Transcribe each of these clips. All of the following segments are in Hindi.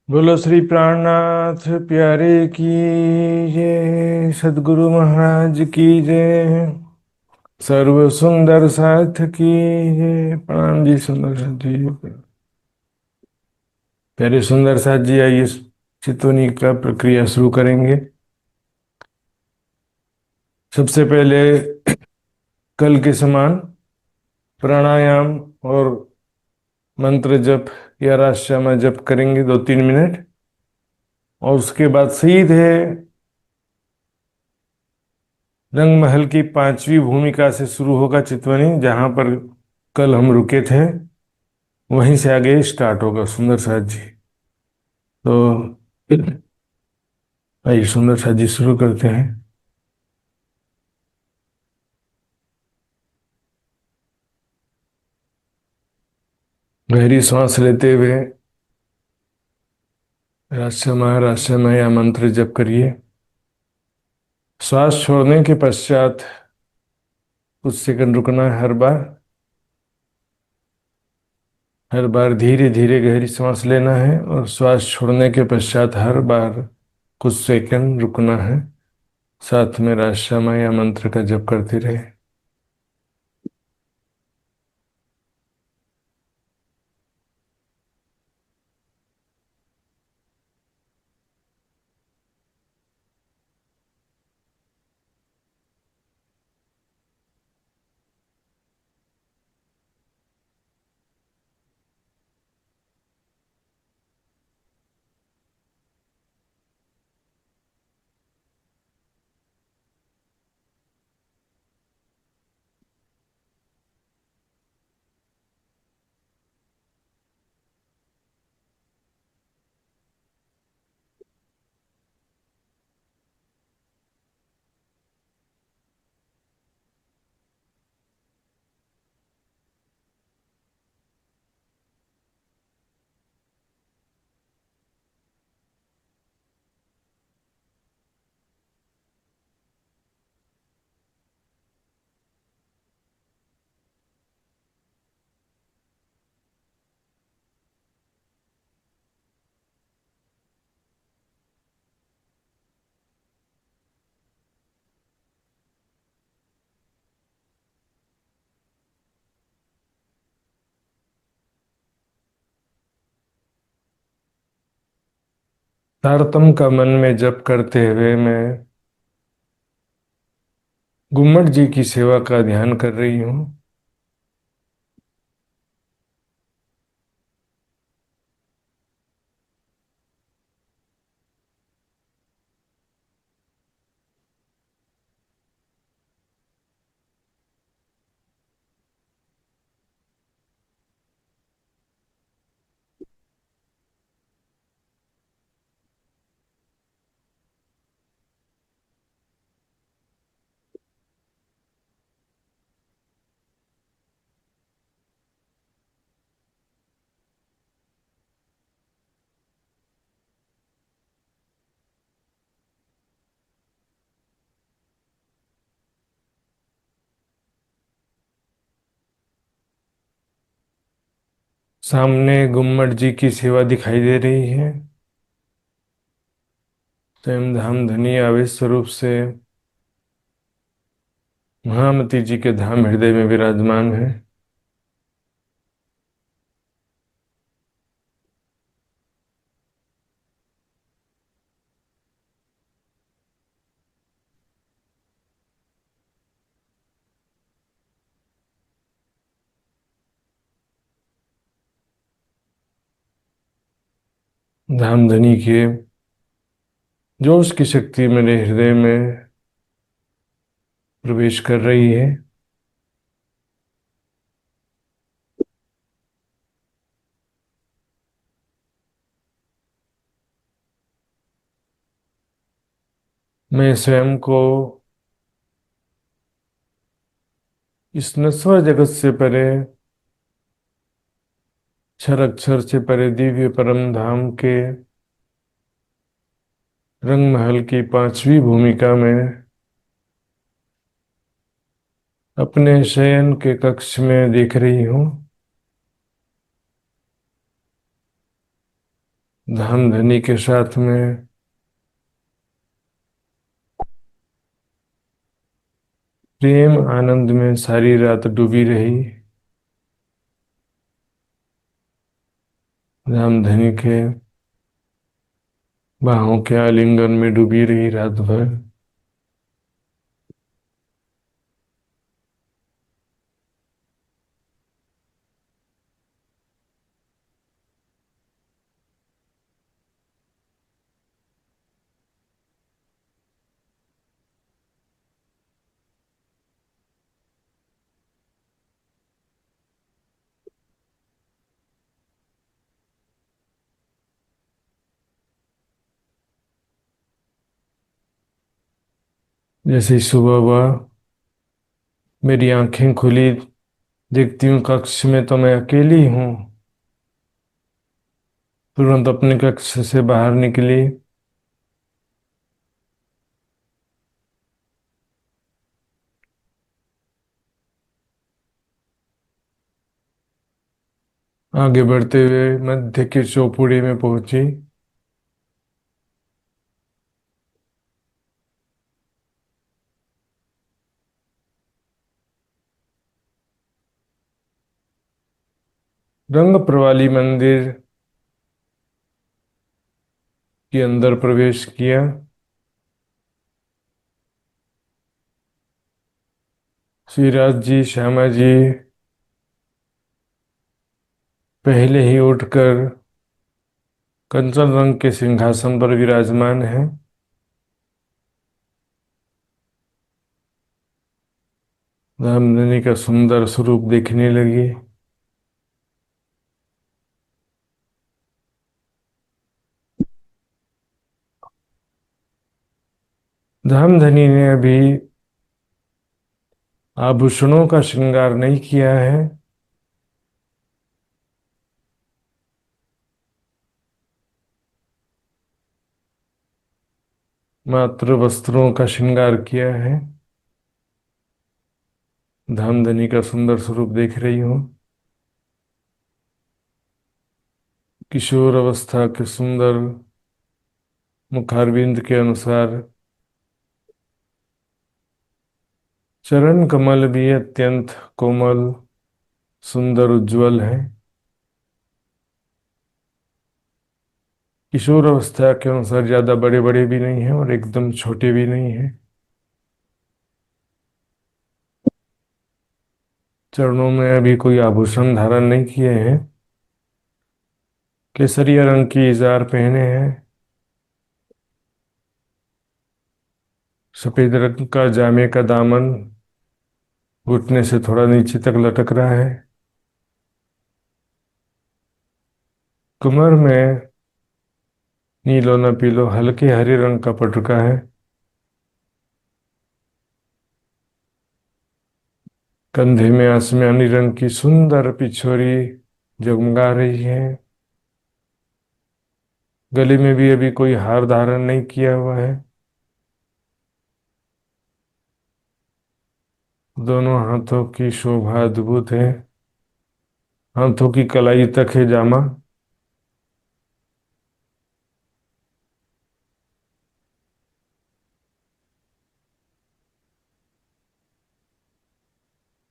बोलो श्री प्राणनाथ प्यारे की जय। सद्गुरु महाराज की जय। सर्व सुंदर साथ की जय। प्रणाम जी सुंदर साथ जी। प्यारे सुंदर साथ जी, आइए चितवनी का प्रक्रिया शुरू करेंगे। सबसे पहले कल के समान प्राणायाम और मंत्र जप या राजश्यामा जप करेंगे 2-3 मिनट, और उसके बाद सीधे रंग महल की 5वीं भूमिका से शुरू होगा चितवनी, जहां पर कल हम रुके थे। वहीं से आगे स्टार्ट होगा सुंदर साथ जी। तो आइए सुंदर साथ जी शुरू करते हैं। गहरी सांस लेते हुए रहस्यमय या मंत्र जप करिए। श्वास छोड़ने के पश्चात कुछ सेकंड रुकना है। हर बार धीरे धीरे गहरी सांस लेना है, और श्वास छोड़ने के पश्चात हर बार कुछ सेकंड रुकना है। साथ में रहस्यमय या मंत्र का जप करते रहे। तारतम का मन में जप करते हुए मैं गुम्मट जी की सेवा का ध्यान कर रही हूँ। सामने गुम्मट जी की सेवा दिखाई दे रही है। स्वयं धाम धनी आवेश स्वरूप से महामती जी के धाम हृदय में विराजमान है। धाम धनी के जोश की शक्ति मेरे हृदय में प्रवेश कर रही है। मैं स्वयं को इस नश्वर जगत से परे, क्षर अक्षर से परे दिव्य परम धाम के रंग महल की 5वीं भूमिका में अपने शयन के कक्ष में देख रही हूँ। धन धनी के साथ में प्रेम आनंद में सारी रात डूबी रही। रामधनी के बाहों के आलिंगन में डूबी रही रात भर। जैसे ही सुबह हुआ, मेरी आंखें खुली, देखती हूँ कक्ष में तो मैं अकेली हूँ। तुरंत अपने कक्ष से बाहर निकली। आगे बढ़ते हुए मध्य के चौपुड़े में पहुंची। रंग प्रवाली मंदिर के अंदर प्रवेश किया। श्रीराज जी, श्यामा जी पहले ही उठकर कंचन रंग के सिंहासन पर विराजमान है। रामधनी का सुंदर स्वरूप देखने लगी। रामधनी ने अभी आभूषणों का श्रृंगार नहीं किया है। मात्र वस्त्रों का श्रृंगार किया है। धामधनी का सुंदर स्वरूप देख रही हूँ। किशोर अवस्था के सुंदर मुखारविंद के अनुसार चरण कमल भी अत्यंत कोमल, सुंदर, उज्जवल है। किशोर अवस्था के अनुसार ज्यादा बड़े बड़े भी नहीं है और एकदम छोटे भी नहीं है। चरणों में अभी कोई आभूषण धारण नहीं किए हैं। केसरिया रंग की इजार पहने हैं। सफेद रंग का जामे का दामन घुटने से थोड़ा नीचे तक लटक रहा है। कमर में नीलो न पीलो हल्के हरे रंग का पटुका है। कंधे में आसमानी रंग की सुंदर पिछोरी जगमगा रही है। गले में भी अभी कोई हार धारण नहीं किया हुआ है। दोनों हाथों की शोभा अद्भुत है। हाथों की कलाई तक है जामा।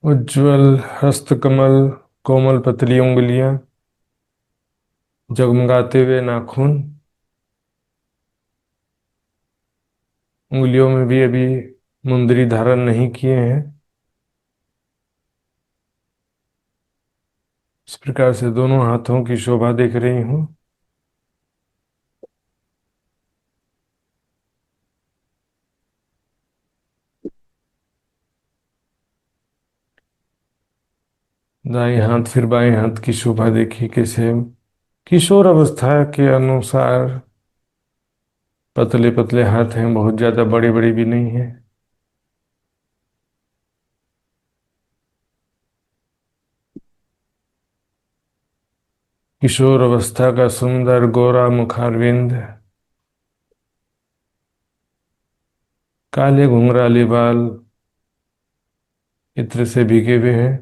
उज्जवल हस्तकमल, कोमल पतली उंगलियां, जगमगाते हुए नाखून। उंगलियों में भी अभी मुंदरी धारण नहीं किए हैं। इस प्रकार से दोनों हाथों की शोभा देख रही हूँ। दाएं हाथ फिर बाएं हाथ की शोभा देखी कैसे किशोर अवस्था के अनुसार पतले पतले हाथ हैं, बहुत ज्यादा बड़े बड़े भी नहीं हैं। किशोर अवस्था का सुंदर गोरा मुखारविंद, काले घुंघराले बाल इत्र से भीगे हुए हैं।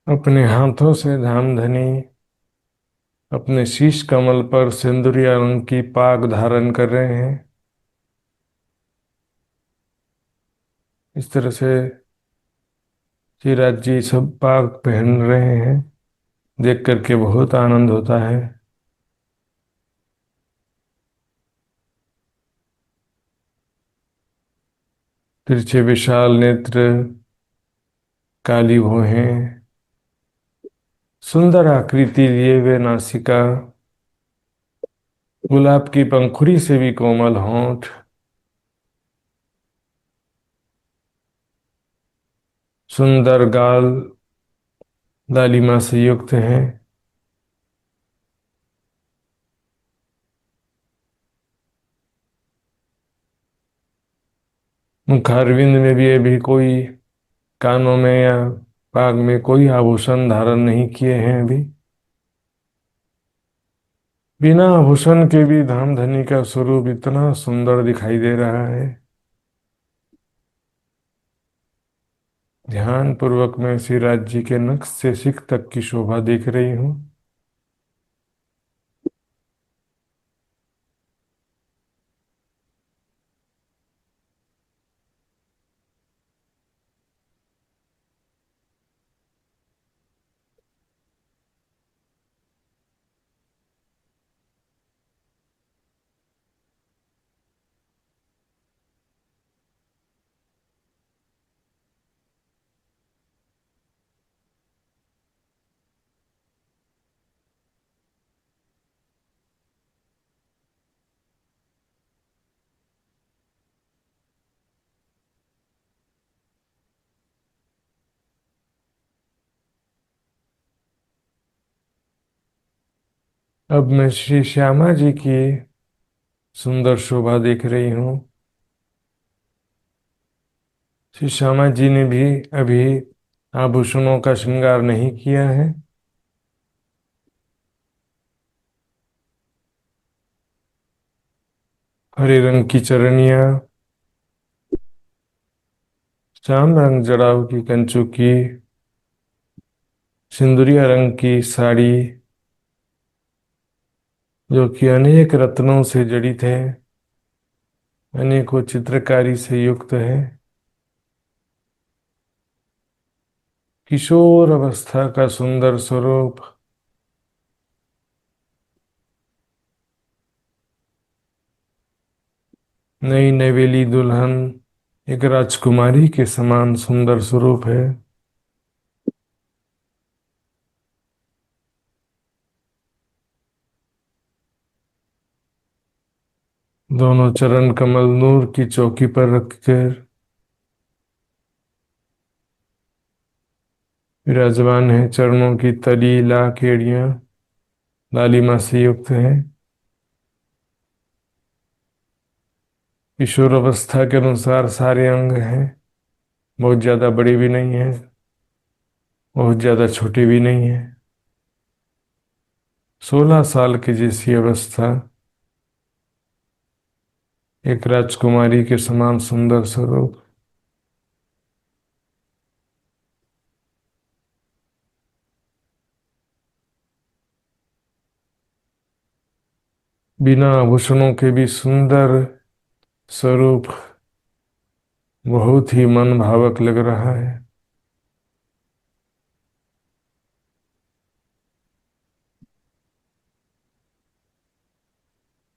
अपने हाथों से धामधनी अपने शीश कमल पर सिंदूरी रंग की पाग धारण कर रहे हैं। इस तरह से श्रीराज जी सब पाग पहन रहे हैं, देख करके बहुत आनंद होता है। तिरछे विशाल नेत्र, काली भौहें, सुंदर आकृति लिए हुए नासिका, गुलाब की पंखुड़ी से भी कोमल होंठ, सुंदर गाल लालिमा से युक्त हैं। मुखारविंद में भी अभी कोई, कानों में या पाग में कोई आभूषण धारण नहीं किए हैं अभी। बिना आभूषण के भी धामधनी का स्वरूप इतना सुंदर दिखाई दे रहा है। ध्यान पूर्वक मैं श्रीराज जी के नख से सिख तक की शोभा देख रही हूँ। अब मैं श्री श्यामा जी की सुंदर शोभा देख रही हूँ। श्री श्यामा जी ने भी अभी आभूषणों का श्रृंगार नहीं किया है। हरे रंग की चरनिया, श्याम रंग जड़ाऊ की कंचू की, सिंदूरिया रंग की साड़ी जो कि अनेक रत्नों से जड़ित है, अनेकों चित्रकारी से युक्त है। किशोर अवस्था का सुंदर स्वरूप, नई नवेली दुल्हन एक राजकुमारी के समान सुंदर स्वरूप है। दोनों चरण कमल नूर की चौकी पर रखकर विराजमान है। चरणों की तली लाख एड़ियां लालिमा से युक्त है। किशोर अवस्था के अनुसार सारे अंग हैं, बहुत ज्यादा बड़े भी नहीं है, बहुत ज्यादा छोटे भी नहीं है। 16 साल की जैसी अवस्था, एक राजकुमारी के समान सुंदर स्वरूप। बिना आभूषणों के भी सुंदर स्वरूप, बहुत ही मन भावक लग रहा है।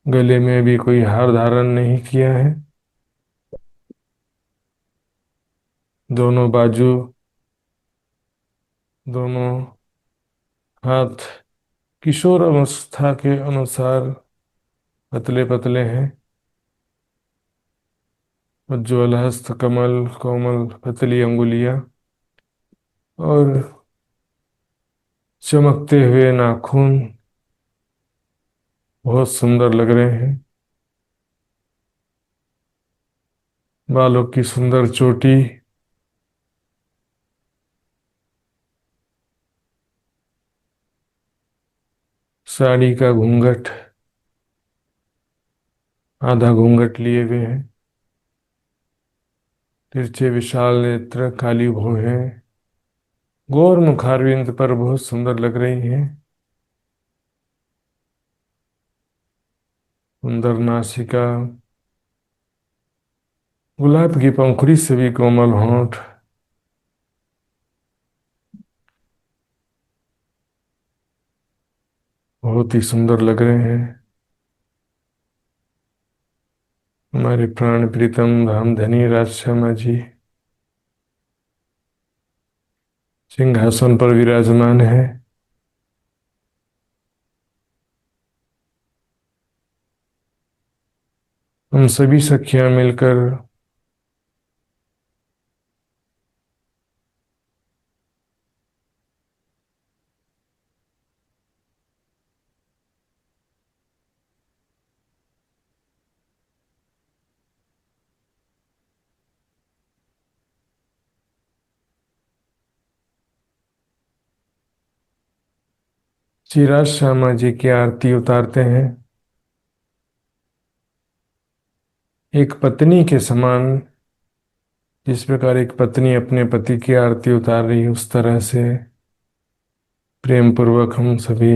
गले में भी कोई हार धारण नहीं किया है। दोनों बाजू, दोनों हाथ किशोर अवस्था के अनुसार पतले पतले हैं। उज्ज्वल हस्त कमल, कोमल पतली अंगुलियां और चमकते हुए नाखून बहुत सुंदर लग रहे हैं। बालों की सुंदर चोटी, साड़ी का घूंघट आधा घूंघट लिए हुए हैं। तिरछे विशाल नेत्र, काली भौहें, गौर मुखारविंद पर बहुत सुंदर लग रही हैं। सुंदर नासिका, गुलाब की पंखुड़ी से भी कोमल होंठ, बहुत ही सुंदर लग रहे हैं। हमारे प्राण प्रीतम धाम धनी राजश्यामा जी सिंहासन पर विराजमान है। हम सभी सखियां मिलकर श्री राजश्यामा जी की आरती उतारते हैं। एक पत्नी के समान, जिस प्रकार एक पत्नी अपने पति की आरती उतार रही है, उस तरह से प्रेम पूर्वक हम सभी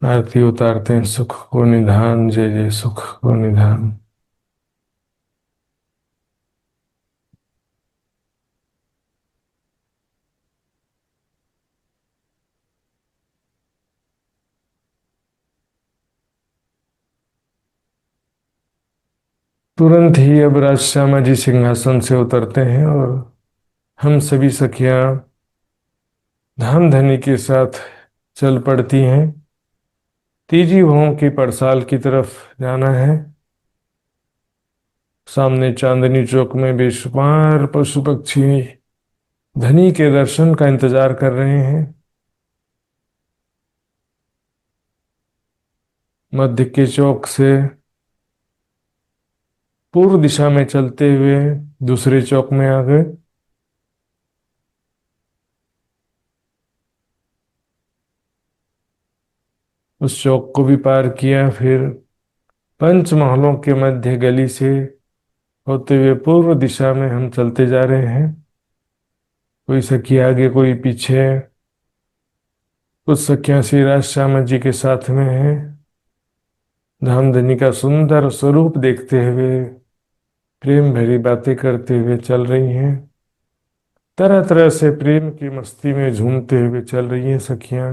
आरती उतारते हैं। सुख को निधान, जय जय सुख को निधान। तुरंत ही अब राजश्यामा जी सिंहासन से उतरते हैं और हम सभी सखियां धाम धनी के साथ चल पड़ती हैं। तीजी भों की पड़साल की तरफ जाना है। सामने चांदनी चौक में बेशुमार पशु पक्षी धनी के दर्शन का इंतजार कर रहे हैं। मध्य के चौक से पूर्व दिशा में चलते हुए दूसरे चौक में आ गए। उस चौक को भी पार किया, फिर पंच महलों के मध्य गली से होते हुए पूर्व दिशा में हम चलते जा रहे हैं। कोई सखी आगे, कोई पीछे। कुछ सखियां श्री राजश्यामा जी के साथ में हैं। धामधनी का सुंदर स्वरूप देखते हुए, प्रेम भरी बातें करते हुए चल रही हैं। तरह तरह से प्रेम की मस्ती में झूमते हुए चल रही हैं सखियां।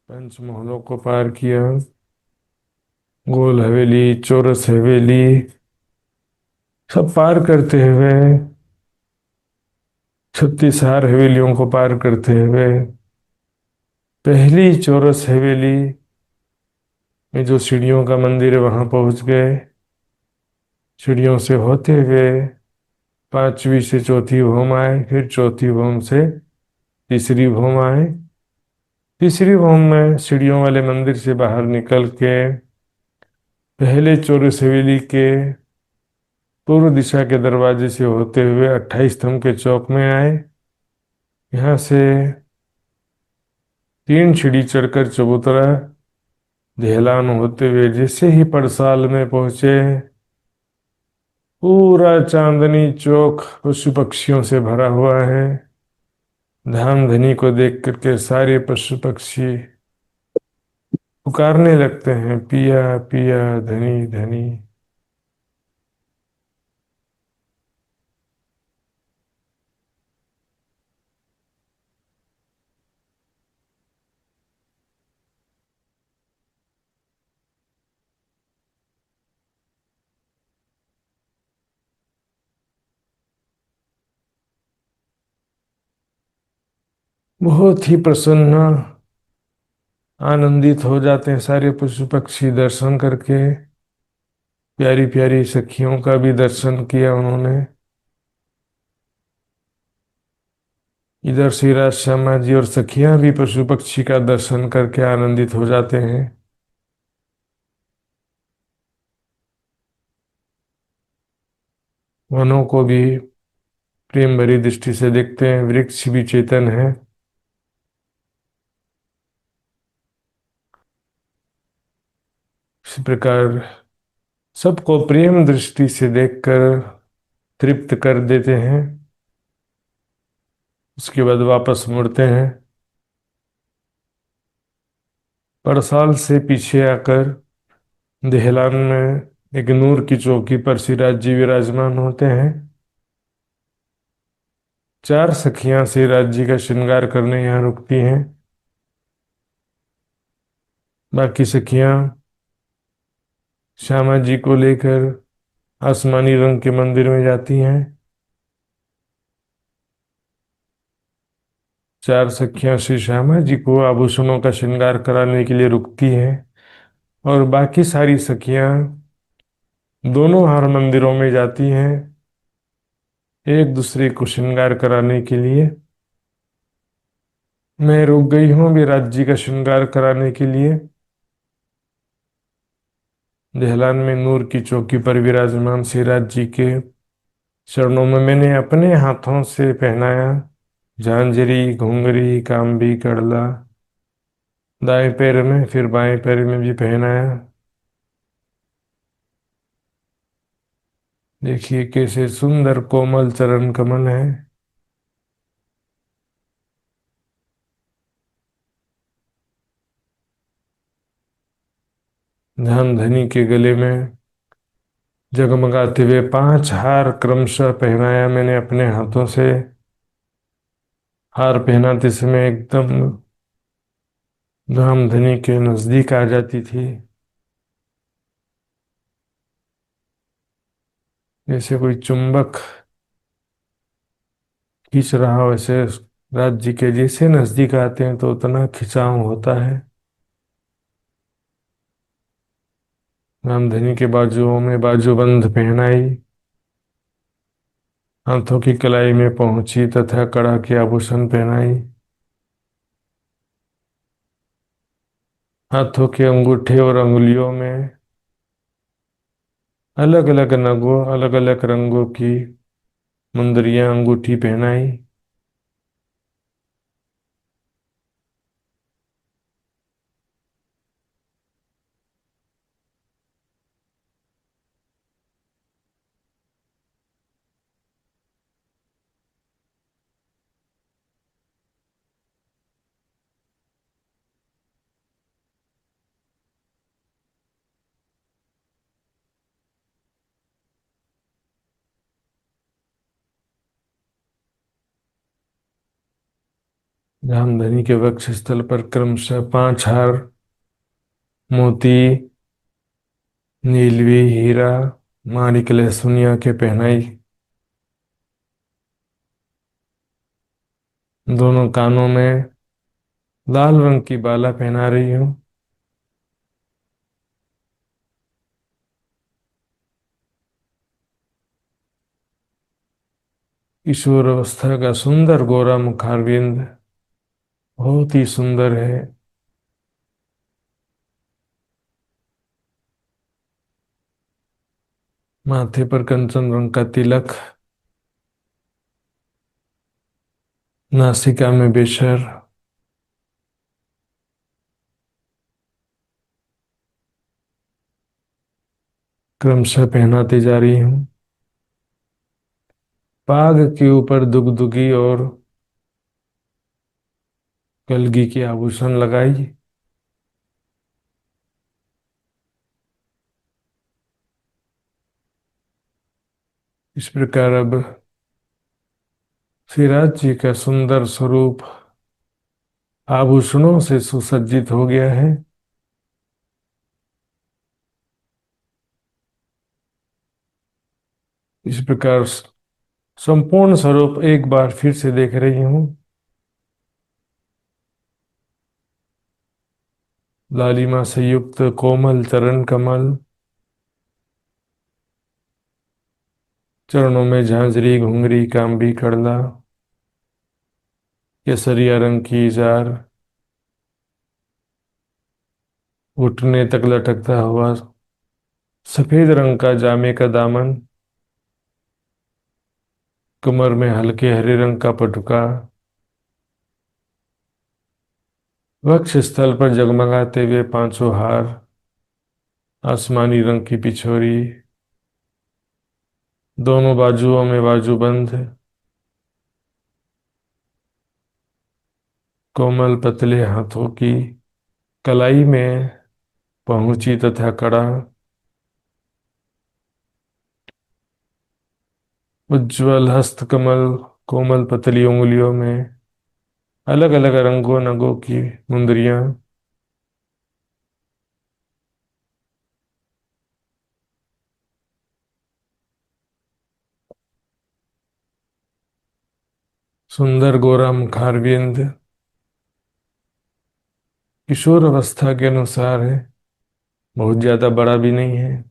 पंचमहलों को पार किया, गोल हवेली, चौरस हवेली सब पार करते हुए, 36 हवेलियों को पार करते हुए पहली चौरस हवेली में जो सीढ़ियों का मंदिर है वहां पहुंच गए। सीढ़ियों से होते हुए पांचवी से चौथी भौम आए, फिर चौथी भौम से तीसरी भौम आए। तीसरी भौम में सीढ़ियों वाले मंदिर से बाहर निकल के पहले चौरस हवेली के पूर्व दिशा के दरवाजे से होते हुए 28 स्तंभ के चौक में आए। यहाँ से 3 सीढ़ी चढ़कर चबूतरा ढेलान होते हुए जैसे ही पड़साल में पहुंचे, पूरा चांदनी चौक पशु पक्षियों से भरा हुआ है। धामधनी को देख करके सारे पशु पक्षी पुकारने लगते हैं, पिया पिया धनी धनी। बहुत ही प्रसन्न, आनंदित हो जाते हैं सारे पशु पक्षी दर्शन करके। प्यारी प्यारी सखियों का भी दर्शन किया उन्होंने। इधर श्री राज श्यामा जी और सखियां भी पशु पक्षी का दर्शन करके आनंदित हो जाते हैं। वनों को भी प्रेम भरी दृष्टि से देखते हैं। वृक्ष भी चेतन है। इसी प्रकार सबको प्रेम दृष्टि से देखकर तृप्त कर देते हैं। उसके बाद वापस मुड़ते हैं। परसाल से पीछे आकर देहलान में एक नूर की चौकी पर सिराज जी विराजमान होते हैं। चार सखियां सिराज जी का श्रृंगार करने यहाँ रुकती हैं। बाकी सखियां श्यामा जी को लेकर आसमानी रंग के मंदिर में जाती हैं। चार सखियां श्री श्यामा जी को आभूषणों का श्रृंगार कराने के लिए रुकती हैं और बाकी सारी सखियां दोनों हर मंदिरों में जाती हैं एक दूसरे को श्रृंगार कराने के लिए। मैं रुक गई हूँ विराट जी का श्रृंगार कराने के लिए। देहलान में नूर की चौकी पर विराजमान सिराज जी के चरणों में मैंने अपने हाथों से पहनाया झांझरी घुंघरी कांबी कड़ला। दाएं पैर में फिर बाएं पैर में भी पहनाया। देखिए कैसे सुंदर कोमल चरण कमल है। धामधनी के गले में जगमगाते हुए 5 हार क्रमशः पहनाया मैंने अपने हाथों से। हार पहनाते समय एकदम धामधनी के नजदीक आ जाती थी, जैसे कोई चुंबक खींच रहा हो। वैसे राज जी के जैसे नजदीक आते हैं तो उतना खिंचाव होता है। रामधनी के बाजुओं में बाजूबंद पहनाई, हाथों की कलाई में पहुंची तथा कड़ा के आभूषण पहनाई। हाथों के अंगूठे और अंगुलियों में अलग अलग नगों अलग अलग रंगों की मुंदरियां अंगूठी पहनाई। रामधनी के वक्ष स्थल पर क्रमशः 5 हार मोती नीलवी हीरा माणिक लहसुनिया के पहनाई। दोनों कानों में लाल रंग की बाला पहना रही हूँ। किशोर अवस्था का सुंदर गोरा मुखारविंद बहुत ही सुंदर है। माथे पर कंचन रंग का तिलक, नासिका में बेशर, क्रमशः पहनाती जा रही हूँ। पाग के ऊपर दुगदुगी और कलगी के आभूषण लगाई। इस प्रकार अब सिराज जी का सुंदर स्वरूप आभूषणों से सुसज्जित हो गया है। इस प्रकार संपूर्ण स्वरूप एक बार फिर से देख रही हूँ। लालिमा से युक्त कोमल चरण कमल, चरणों में झांझरी घुंघरी कांबी कड़ला, केसरिया रंग की जार, घुटने तक लटकता हुआ सफेद रंग का जामे का दामन, कमर में हल्के हरे रंग का पटुका, वक्ष स्थल पर जगमगाते हुए 5 हार, आसमानी रंग की पिछोरी, दोनों बाजुओं में बाजूबंद, कोमल पतले हाथों की कलाई में पहुंची तथा कड़ा, उज्ज्वल हस्तकमल, कोमल पतली उंगलियों में अलग अलग रंगों नगों की मुंदरियां, सुंदर गोरा मुखारविंद, किशोर अवस्था के अनुसार है, बहुत ज्यादा बड़ा भी नहीं है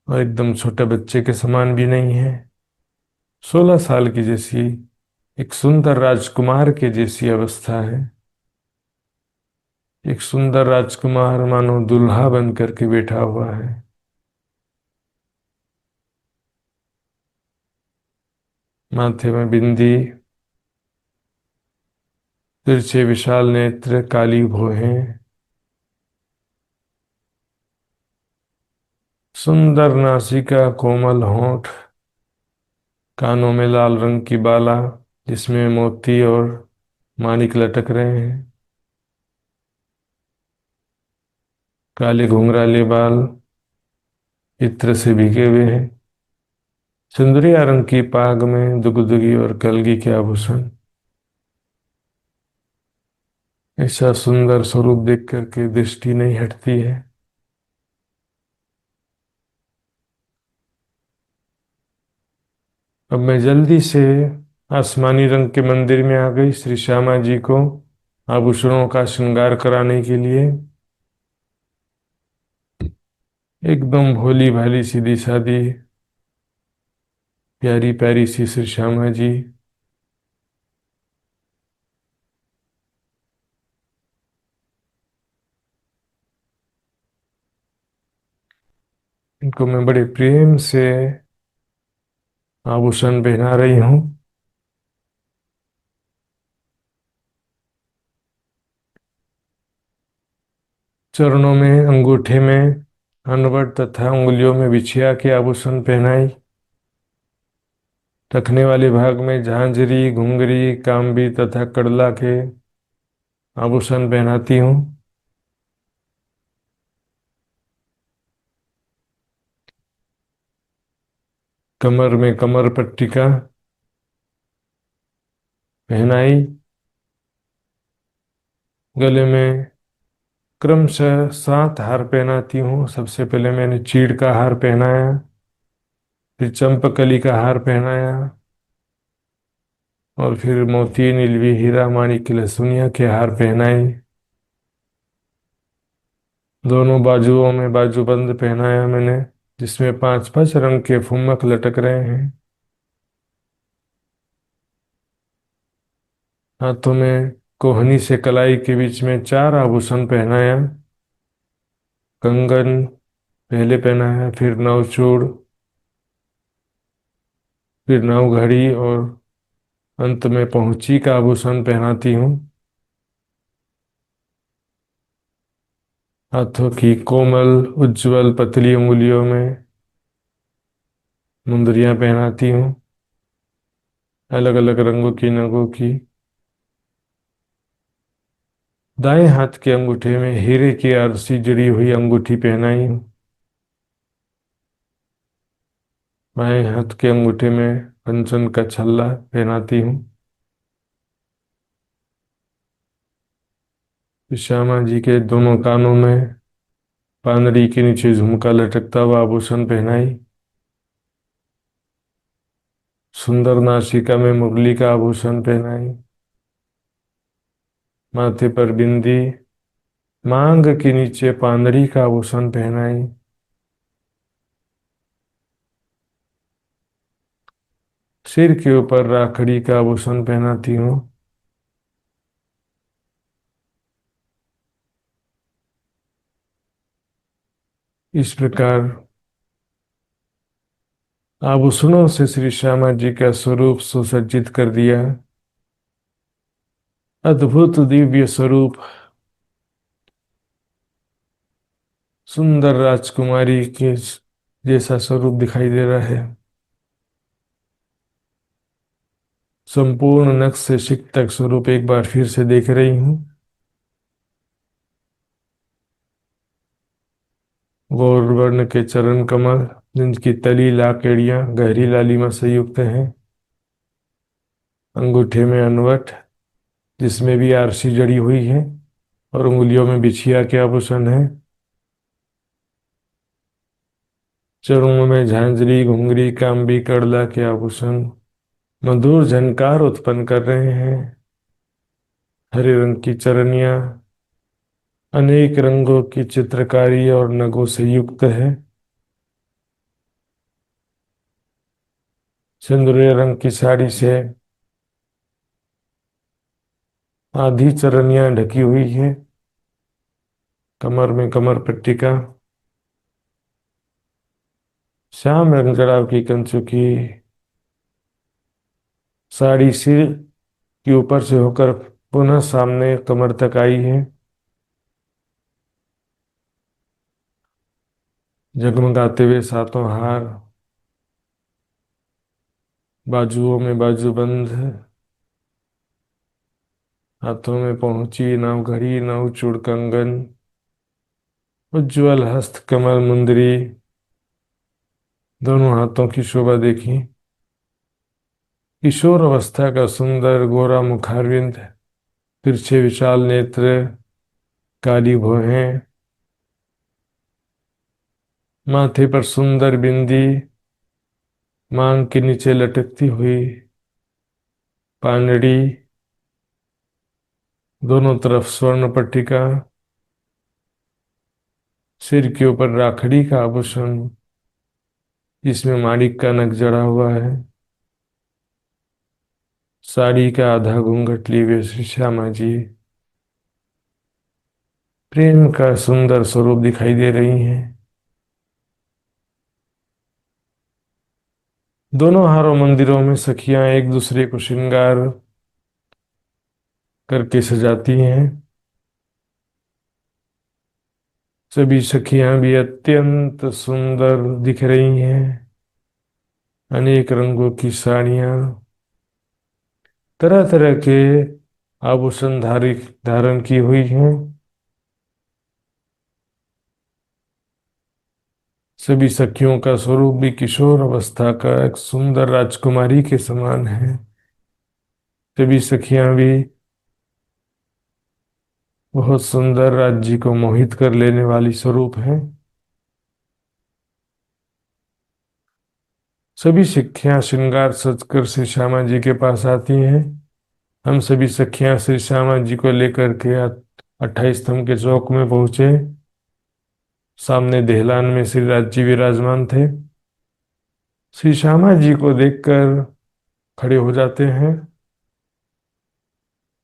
और एकदम छोटे बच्चे के समान भी नहीं है। 16 साल की जैसी, एक सुंदर राजकुमार के जैसी अवस्था है। एक सुंदर राजकुमार मानो दुल्हा बन करके बैठा हुआ है। माथे में बिंदी, तिरछे विशाल नेत्र, काली भौहें, सुंदर नासिका, कोमल होंठ, कानों में लाल रंग की बाला जिसमें मोती और माणिक लटक रहे हैं, काले घुंघराले बाल इत्र से भीगे हुए हैं, सिंदूरिया रंग की पाग में दुगदुगी और कलगी के आभूषण। ऐसा सुंदर स्वरूप देख करके दृष्टि नहीं हटती है। अब मैं जल्दी से आसमानी रंग के मंदिर में आ गई श्री श्यामा जी को आभूषणों का श्रृंगार कराने के लिए। एकदम भोली भाली सीधी सादी प्यारी प्यारी सी श्री श्यामा जी। इनको मैं बड़े प्रेम से आभूषण पहना रही हूँ। चरणों में, अंगूठे में अनवट तथा उंगलियों में बिछिया के आभूषण पहनाई। रखने वाले भाग में झांझरी, घुंघरी, कांबी तथा कड़ला के आभूषण पहनाती हूँ। कमर में कमर पट्टिका पहनाई। गले में क्रमशः 7 हार पहनाती हूँ। सबसे पहले मैंने चीड़ का हार पहनाया, फिर चंपकली का हार पहनाया और फिर मोती, नीलवी, हीरा, माणिक, लहसुनिया के हार पहनाए। दोनों बाजुओं में बाजूबंद पहनाया मैंने, जिसमें 5-5 रंग के फुम्मक लटक रहे हैं। हाथों में कोहनी से कलाई के बीच में 4 आभूषण पहनाया। कंगन पहले पहनाया, फिर नवचूड़, फिर नवघड़ी और अंत में पहुंची का आभूषण पहनाती हूँ। हाथों की कोमल उज्जवल पतली उंगलियों में मुंदरियां पहनाती हूँ, अलग अलग रंगों की नगों की। दाएं हाथ के अंगूठे में हीरे की आरसी जड़ी हुई अंगूठी पहनाई हूँ। बाएं हाथ के अंगूठे में कंचन का छल्ला पहनाती हूँ। श्यामा जी के दोनों कानों में पानरी के नीचे झुमका लटकता हुआ आभूषण पहनाई। सुंदर नासिका में मुरली का आभूषण पहनाई। माथे पर बिंदी, मांग के नीचे पानरी का आभूषण पहनाई। सिर के ऊपर राखड़ी का आभूषण पहनाती हूँ। इस प्रकार आभूषणों से श्री श्यामा जी का स्वरूप सुसज्जित कर दिया। अद्भुत दिव्य स्वरूप सुंदर राजकुमारी के जैसा स्वरूप दिखाई दे रहा है। संपूर्ण नख से शिख तक स्वरूप एक बार फिर से देख रही हूँ। गौर वर्ण के चरण कमल, जिनकी तली लाकेड़ियां गहरी लालिमा से युक्त हैं। अंगूठे में अनवट, जिसमें भी आरसी जड़ी हुई है, और उंगलियों में बिछिया के आभूषण है। चरणों में झांझरी, घुंघरी, कांबी, कड़ला के आभूषण मधुर झनकार उत्पन्न कर रहे हैं। हरे रंग की चरनिया अनेक रंगों की चित्रकारी और नगों से युक्त है। सिंदूरी रंग की साड़ी से आधी चरनिया ढकी हुई है। कमर में कमर पट्टिका, श्याम रंग जड़ाव की कंचु की साड़ी सिर के ऊपर से होकर पुनः सामने कमर तक आई है। जगमगाते हुए सातों हार, बाजुओं में बाजूबंद, हाथों में पहुंची नव घड़ी, नव चूड़ कंगन, उज्ज्वल हस्त कमल मुंदरी, दोनों हाथों की शोभा देखी। किशोर अवस्था का सुंदर गोरा मुखारविंद, तिरछे विशाल नेत्र, काली भौहें, माथे पर सुंदर बिंदी, मांग के नीचे लटकती हुई पानड़ी, दोनों तरफ स्वर्ण पट्टिका, सिर के ऊपर राखड़ी का आभूषण, जिसमें माणिक का नग जड़ा हुआ है। साड़ी का आधा घूंघट लिए हुए श्री श्यामा जी प्रेम का सुंदर स्वरूप दिखाई दे रही हैं। दोनों हारों मंदिरों में सखियां एक दूसरे को श्रृंगार करके सजाती हैं। सभी सखियां भी अत्यंत सुंदर दिख रही हैं। अनेक रंगों की साड़ियां, तरह तरह के आभूषण धारण की हुई हैं। सभी सखियों का स्वरूप भी किशोर अवस्था का एक सुंदर राजकुमारी के समान है। सभी सखियां भी बहुत सुंदर राज्य को मोहित कर लेने वाली स्वरूप है। सभी सखियां श्रृंगार सजकर श्री श्यामा जी के पास आती हैं। हम सभी सखियां श्री श्यामा जी को लेकर के 28 स्तंभ के चौक में पहुंचे। सामने देहलान में श्री राज जी विराजमान थे। श्री श्यामा जी को देखकर खड़े हो जाते हैं।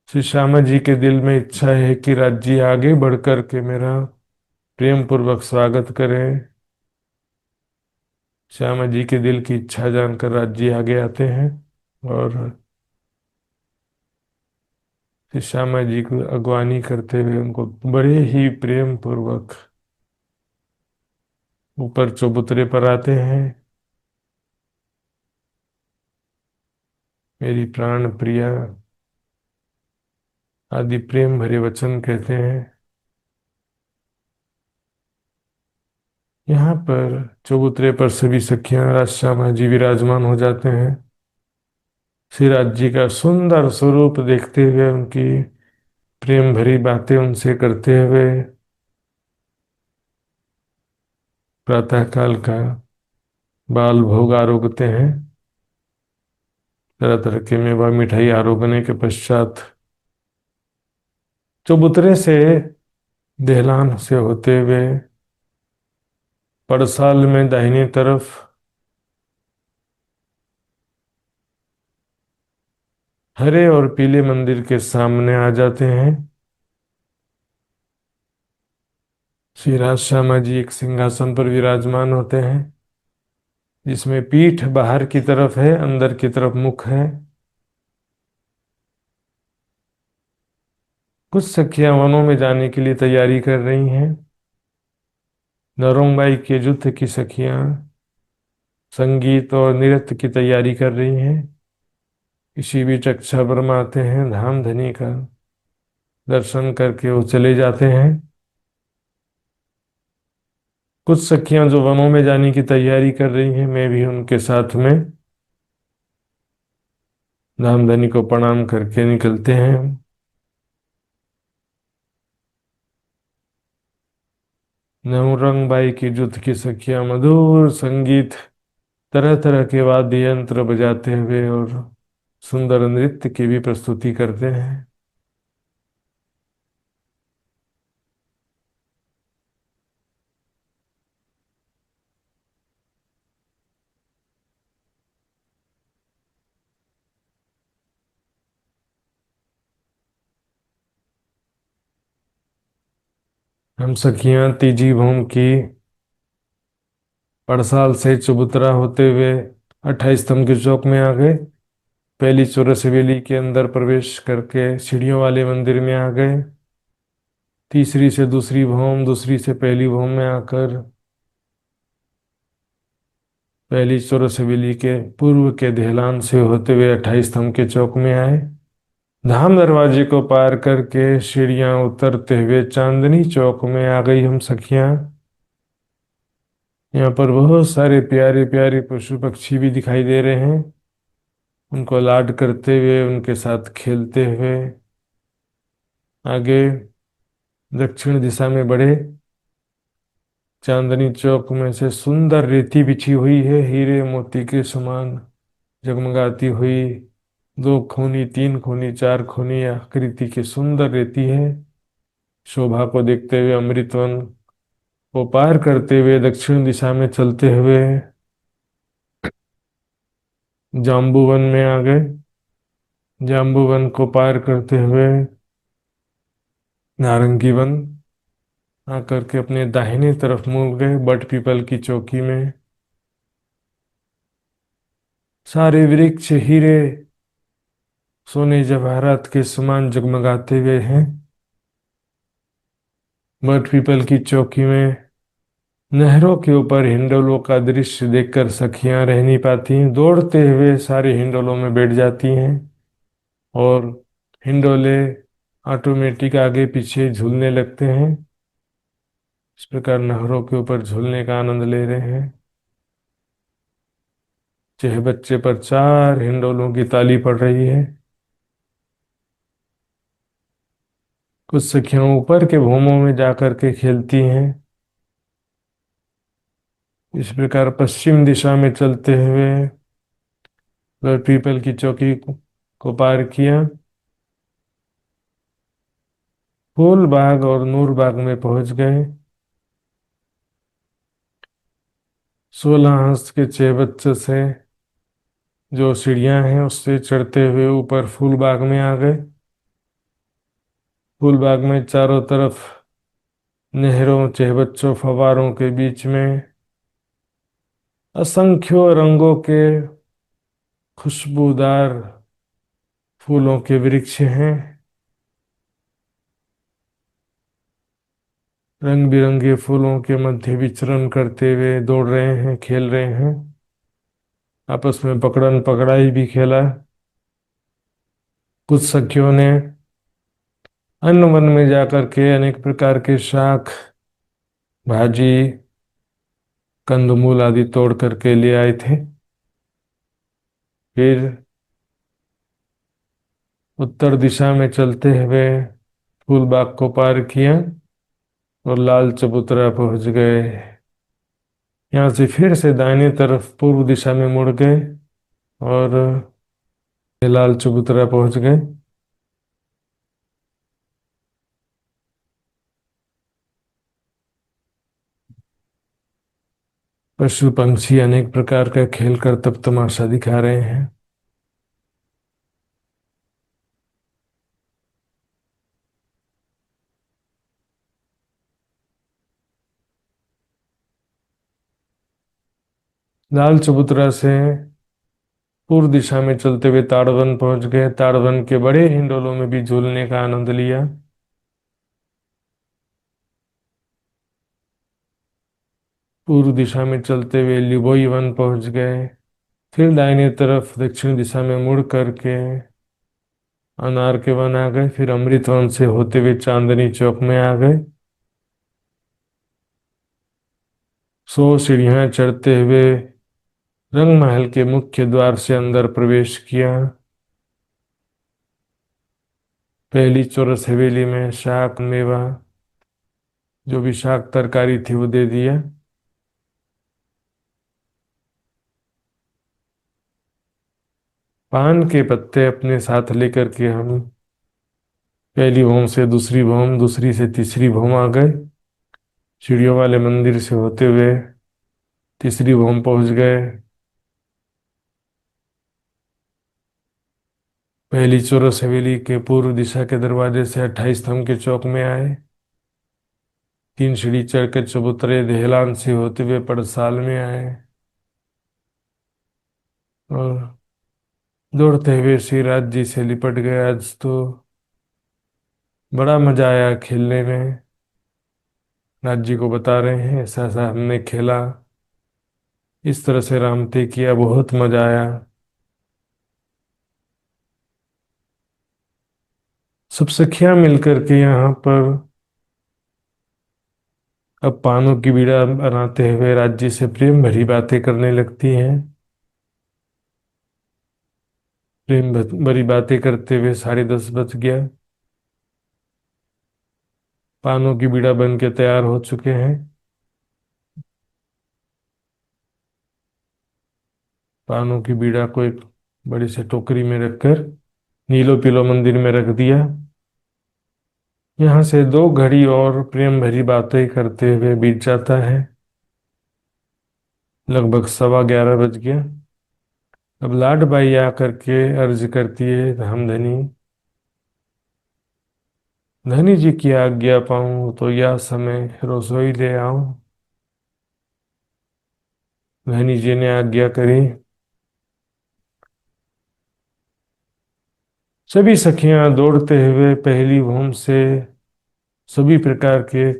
श्री श्यामा जी के दिल में इच्छा है कि राज जी आगे बढ़कर के मेरा प्रेम पूर्वक स्वागत करें। श्यामा जी के दिल की इच्छा जानकर राज जी आगे आते हैं और श्री श्यामा जी को अगवानी करते हुए उनको बड़े ही प्रेम पूर्वक ऊपर चबूतरे पर आते हैं। मेरी प्राण प्रिया आदि प्रेम भरे वचन कहते हैं। यहाँ पर चबूतरे पर सभी सखियां राज श्यामा जी विराजमान हो जाते हैं। श्री राज जी का सुंदर स्वरूप देखते हुए उनकी प्रेम भरी बातें उनसे करते हुए प्रातःकाल का बाल भोग आरोगते हैं। तरह तरह के मेवा मिठाई आरोगने के पश्चात चबूतरे से देहलान से होते हुए पड़साल में दाहिनी तरफ हरे और पीले मंदिर के सामने आ जाते हैं। श्री राज श्यामा जी एक सिंहासन पर विराजमान होते हैं, जिसमें पीठ बाहर की तरफ है, अंदर की तरफ मुख है। कुछ सखियां वनों में जाने के लिए तैयारी कर रही हैं। नरोंगबाई के युद्ध की सखियां संगीत और नृत्य की तैयारी कर रही हैं। इसी बीच अक्षय वर्मा आते हैं, धामधनी का दर्शन करके वो चले जाते हैं। कुछ सखियां जो वनों में जाने की तैयारी कर रही हैं, मैं भी उनके साथ में धामधनी को प्रणाम करके निकलते हैं। नौरंगबाई की युद्ध की सखियां मधुर संगीत, तरह तरह के वाद्य यंत्र बजाते हुए और सुंदर नृत्य की भी प्रस्तुति करते हैं। हम सखियां तीजी भूम की पड़साल से चबूतरा होते हुए 28 स्तंभ के चौक में आ गए। पहली चौरस हवेली के अंदर प्रवेश करके सीढ़ियों वाले मंदिर में आ गए। तीसरी से दूसरी भौम, दूसरी से पहली भौम में आकर पहली चौरस हवेली के पूर्व के देहलान से होते हुए 28 स्तंभ के चौक में आए। धाम दरवाजे को पार करके सीढ़ियां उतरते हुए चांदनी चौक में आ गई हम सखियां। यहाँ पर बहुत सारे प्यारे प्यारे पशु पक्षी भी दिखाई दे रहे हैं। उनको लाड करते हुए, उनके साथ खेलते हुए आगे दक्षिण दिशा में बढ़े। चांदनी चौक में से सुंदर रेती बिछी हुई है, हीरे मोती के समान जगमगाती हुई। 2 खूनी, 3 खूनी, 4 खूनी आकृति की सुंदर रेती है। शोभा को देखते हुए अमृतवन को पार करते हुए दक्षिण दिशा में चलते हुए जाम्बूवन में आ गए। जाम्बूवन को पार करते हुए नारंगी वन आकर के अपने दाहिने तरफ मुड़ गए, बट पीपल की चौकी में। सारे वृक्ष हीरे सोने जवाहरात के समान जगमगाते हुए हैं। बट पीपल की चौकी में नहरों के ऊपर हिंडोलों का दृश्य देखकर सखियां रह नहीं पाती, दौड़ते हुए सारे हिंडोलों में बैठ जाती हैं और हिंडोले ऑटोमेटिक आगे पीछे झूलने लगते हैं। इस प्रकार नहरों के ऊपर झूलने का आनंद ले रहे हैं। चह बच्चे पर 4 हिंडोलों की ताली पड़ रही है। कुछ सखियां ऊपर के भूमों में जाकर के खेलती हैं। इस प्रकार पश्चिम दिशा में चलते हुए वह पीपल की चौकी को पार किया। फूल बाग और नूर बाग में पहुंच गए। 16 हस्त के 6 बच्चे से जो सीढ़ियां हैं उससे चढ़ते हुए ऊपर फूल बाग में आ गए। फूल बाग में चारों तरफ नहरों, चहबच्चों, फव्वारों के बीच में असंख्यों रंगों के खुशबूदार फूलों के वृक्ष हैं। रंग बिरंगे फूलों के मध्य विचरण करते हुए दौड़ रहे हैं, खेल रहे हैं। आपस में पकड़न पकड़ाई भी खेला। कुछ सखियों ने अन्न वन में जाकर के अनेक प्रकार के शाक, भाजी, कंदमूल आदि तोड़ करके ले आए थे। फिर उत्तर दिशा में चलते हुए फूल बाग को पार किया और लाल चबूतरा पहुंच गए। यहाँ से फिर से दाहिने तरफ पूर्व दिशा में मुड़ गए और लाल चबूतरा पहुंच गए। पशु पंछी अनेक प्रकार का खेल कर तब तमाशा दिखा रहे हैं। लाल चबूतरा से पूर्व दिशा में चलते हुए ताड़वन पहुंच गए। ताड़वन के बड़े हिंडोलों में भी झूलने का आनंद लिया। पूर्व दिशा में चलते हुए लिबोई वन पहुंच गए। फिर दाहिने तरफ दक्षिण दिशा में मुड़ करके अनार के वन आ गए। फिर अमृत वन से होते हुए चांदनी चौक में आ गए। 100 सीढ़ियां चढ़ते हुए रंग महल के मुख्य द्वार से अंदर प्रवेश किया। पहली चौरस हवेली में शाक मेवा, जो भी शाक तरकारी थी वो दे दिया। पान के पत्ते अपने साथ लेकर के हम पहली भौम से दूसरी भौम, दूसरी से तीसरी भौम आ गए। सीढ़ियों वाले मंदिर से होते हुए तीसरी भौम पहुंच गए। पहली चौरस हवेली के पूर्व दिशा के दरवाजे से 28 स्तंभ के चौक में आए। 3 सीढ़ी चढ़कर चबूतरे देहलान से होते हुए पड़साल में आए और दौड़ते हुए श्रीराज जी से लिपट गए। आज तो बड़ा मजा आया खेलने में। राज जी को बता रहे हैं ऐसा ऐसा हमने खेला, इस तरह से रामते किया, बहुत मजा आया। सब सखियां मिलकर के यहाँ पर अब पानों की बीड़ा बनाते हुए राज्य से प्रेम भरी बातें करने लगती हैं। भरी बातें करते हुए 10:30 बज गया। पानों की बीड़ा बन के तैयार हो चुके हैं। पानों की बीड़ा को एक बड़ी सी टोकरी में रखकर नीलो पीलो मंदिर में रख दिया। यहाँ से 2 घड़ी और प्रेम भरी बातें करते हुए बीत जाता है। लगभग 11:15 बज गया। अब लाड बाई आकर के अर्ज करती है, धामधनी धनी जी की आज्ञा पाऊं तो यह समय रसोई ले आऊं। धनी जी ने आज्ञा करी। सभी सखियां दौड़ते हुए पहली भूम से सभी प्रकार के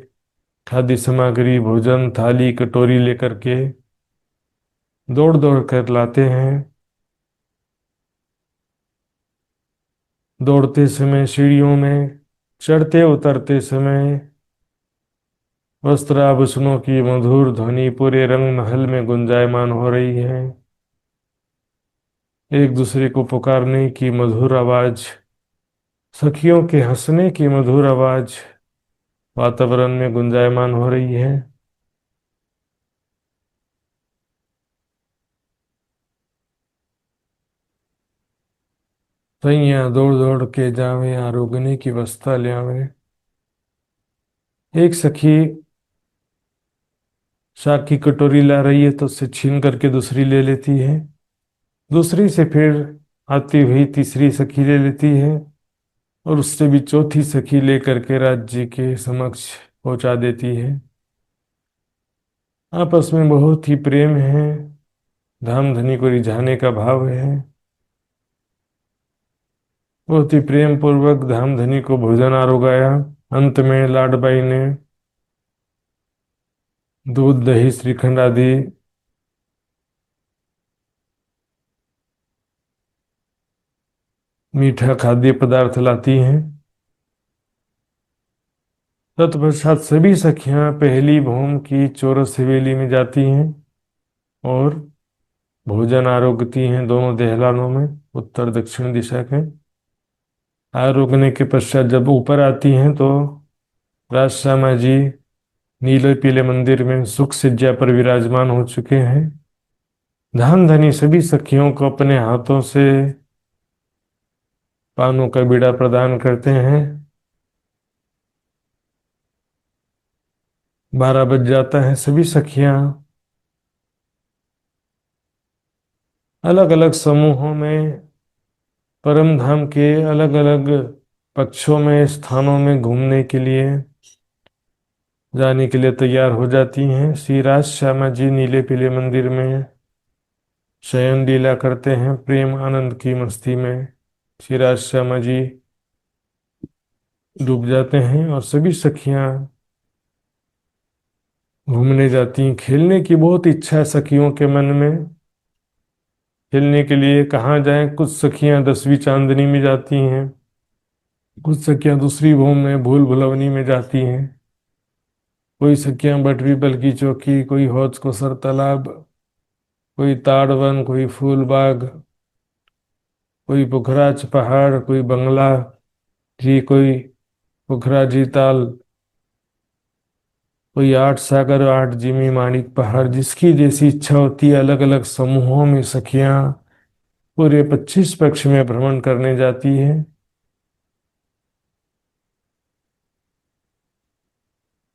खाद्य सामग्री, भोजन थाली कटोरी लेकर के दौड़ दौड़ कर लाते हैं। दौड़ते समय सीढ़ियों में, चढ़ते उतरते समय वस्त्र आभूषणों की मधुर ध्वनि पूरे रंग महल में गुंजायमान हो रही है। एक दूसरे को पुकारने की मधुर आवाज, सखियों के हंसने की मधुर आवाज वातावरण में गुंजायमान हो रही है। सैया दौड़ दौड़ के जावे, आरोगने की वस्ता ले आवे। एक सखी शाक की कटोरी ला रही है तो उससे छीन करके दूसरी ले लेती है। दूसरी से फिर आती हुई तीसरी सखी ले लेती है और उससे भी चौथी सखी लेकर के राज्य के समक्ष पहुंचा देती है। आपस में बहुत ही प्रेम है, धाम धनी को रिझाने का भाव है। बहुत ही प्रेम पूर्वक धाम धनी को भोजन आरोगाया। अंत में लाडबाई ने दूध दही श्रीखंड आदि मीठा खाद्य पदार्थ लाती हैं। तत्पश्चात सभी सखियां पहली भूम की चौरस हवेली में जाती हैं और भोजन आरोगती हैं दोनों दहलानों में, उत्तर दक्षिण दिशा के। आरोगने के पश्चात जब ऊपर आती हैं तो राजश्यामा जी नीले पीले मंदिर में सुख सज्जा पर विराजमान हो चुके हैं। धाम धनी सभी सखियों को अपने हाथों से पानों का बीड़ा प्रदान करते हैं। 12 बज जाता है। सभी सखियां अलग अलग समूहों में परम धाम के अलग अलग पक्षों में, स्थानों में घूमने के लिए जाने के लिए तैयार हो जाती हैं। श्री राज श्यामा जी नीले पीले मंदिर में शयन लीला करते हैं। प्रेम आनंद की मस्ती में श्री राज श्यामा जी डूब जाते हैं और सभी सखियां घूमने जाती हैं। खेलने की बहुत इच्छा है सखियों के मन में। खेलने के लिए कहाँ जाएं? कुछ सखियां 10वीं चांदनी में जाती हैं, कुछ सखियां दूसरी भूमि में भूल भुलवनी में जाती हैं, कोई सखियां बटवी बल की चौकी, कोई हौज को सर तालाब, कोई ताड़वन, कोई फूलबाग, कोई पुखराज पहाड़, कोई बंगला जी, कोई पुखराजी ताल, कोई 8 सागर, 8 जिमी माणिक पहाड़। जिसकी जैसी इच्छा होती है अलग अलग समूहों में सखियां पूरे 25 पक्ष में भ्रमण करने जाती है।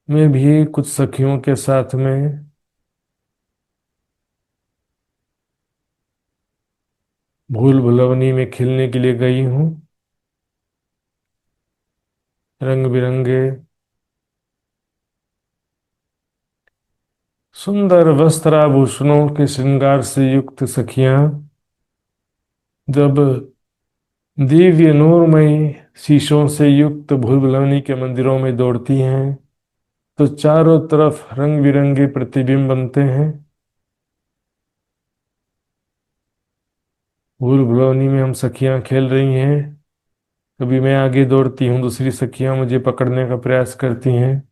मैं भी कुछ सखियों के साथ में भूल भुलवनी में खेलने के लिए गई हूँ। रंग बिरंगे सुंदर वस्त्राभूषणों के श्रृंगार से युक्त सखियां जब दिव्य नूरमय शीशों से युक्त भूल भुलवनी के मंदिरों में दौड़ती हैं तो चारों तरफ रंग बिरंगे प्रतिबिंब बनते हैं। भूल भुलवनी में हम सखियां खेल रही हैं। कभी मैं आगे दौड़ती हूँ, दूसरी सखियां मुझे पकड़ने का प्रयास करती हैं।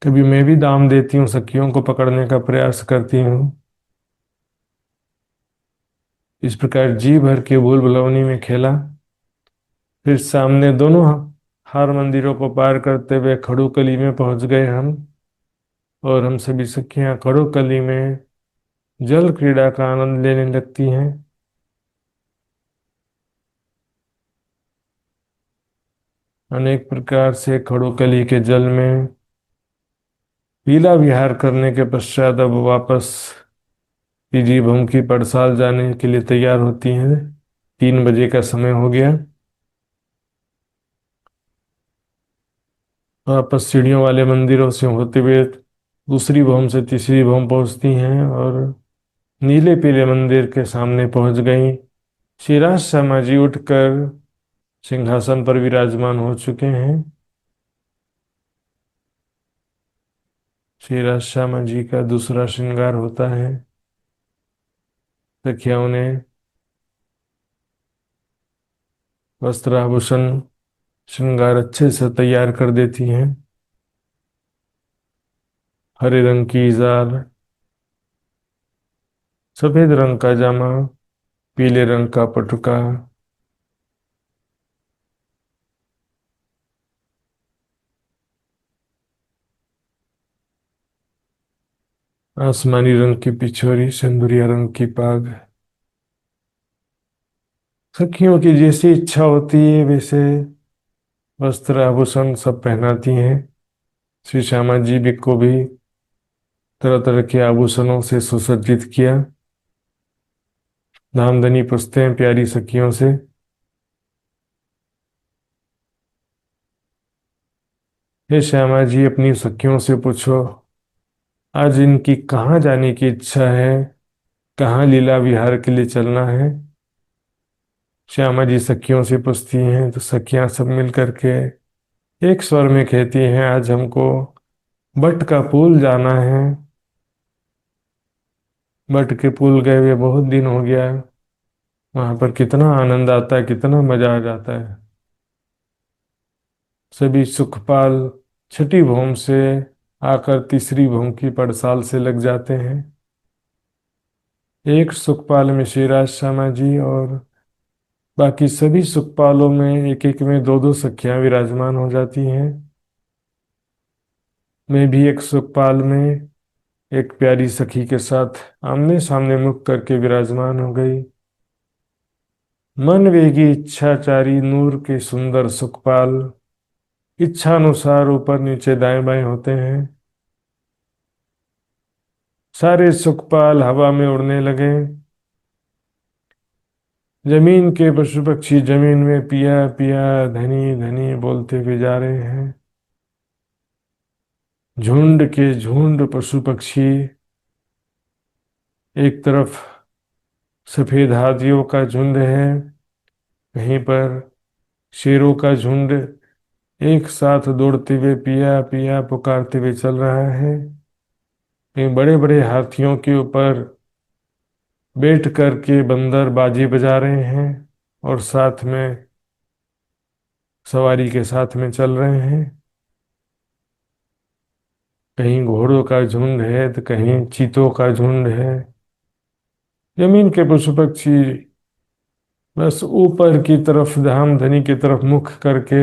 कभी मैं भी दाम देती हूँ, सखियों को पकड़ने का प्रयास करती हूँ। इस प्रकार जी भर के भूल भुलवनी में खेला। फिर सामने दोनों हार मंदिरों को पार करते हुए खड़ूकली में पहुंच गए हम। और हम सभी सखियां खड़ूकली में जल क्रीड़ा का आनंद लेने लगती हैं। अनेक प्रकार से खड़ूकली के जल में लीला विहार करने के पश्चात अब वापस पीजी भूमि की पड़साल जाने के लिए तैयार होती हैं। 3 बजे का समय हो गया। वापस सीढ़ियों वाले मंदिरों से होते हुए दूसरी भूमि से तीसरी भूमि पहुंचती हैं और नीले पीले मंदिर के सामने पहुंच गई। श्रीराज शर्मा जी उठकर सिंहासन पर विराजमान हो चुके हैं। श्रीराज शर्मा जी का दूसरा श्रृंगार होता है। सखियाओं ने वस्त्राभूषण श्रृंगार अच्छे से तैयार कर देती हैं। हरे रंग की इजार, सफेद रंग का जामा, पीले रंग का पटुका, आसमानी रंग की पिछोरी, सिंदूरिया रंग की पाग। सखियों की जैसी इच्छा होती है वैसे वस्त्र आभूषण सब पहनाती हैं। श्री श्यामा जी भी को भी तरह तरह के आभूषणों से सुसज्जित किया। धामधनी पूछते हैं प्यारी सखियों से, हे श्यामा जी अपनी सखियों से पूछो आज इनकी कहाँ जाने की इच्छा है, कहाँ लीला विहार के लिए चलना है। श्यामा जी सखियों से पूछती हैं तो सखियां सब मिल करके एक स्वर में कहती हैं आज हमको बट का पुल जाना है। बट के पुल गए हुए बहुत दिन हो गया। वहां पर कितना आनंद आता है, कितना मजा आ जाता है। सभी सुखपाल छठी भूमि से आकर तीसरी भूमि की पड़साल से लग जाते हैं। एक सुखपाल में श्रीराज शर्मा जी और बाकी सभी सुखपालों में एक एक में दो दो सखियां विराजमान हो जाती हैं। मैं भी एक सुखपाल में एक प्यारी सखी के साथ आमने सामने मुख करके विराजमान हो गई। मन वेगी इच्छाचारी नूर के सुंदर सुखपाल इच्छानुसार ऊपर नीचे दाएं बाएं होते हैं। सारे सुखपाल हवा में उड़ने लगे। जमीन के पशु पक्षी जमीन में पिया पिया धनी धनी बोलते हुए जा रहे हैं। झुंड के झुंड पशु पक्षी, एक तरफ सफेद हाथियों का झुंड है, कहीं पर शेरों का झुंड, एक साथ दौड़ते हुए पिया पिया पुकारते हुए चल रहा है। कहीं बड़े बड़े हाथियों के ऊपर बैठ करके बंदर बाजी बजा रहे हैं और साथ में सवारी के साथ में चल रहे हैं। कहीं घोड़ों का झुंड है तो कहीं चीतों का झुंड है। जमीन के पशु पक्षी बस ऊपर की तरफ धामधनी की तरफ मुख करके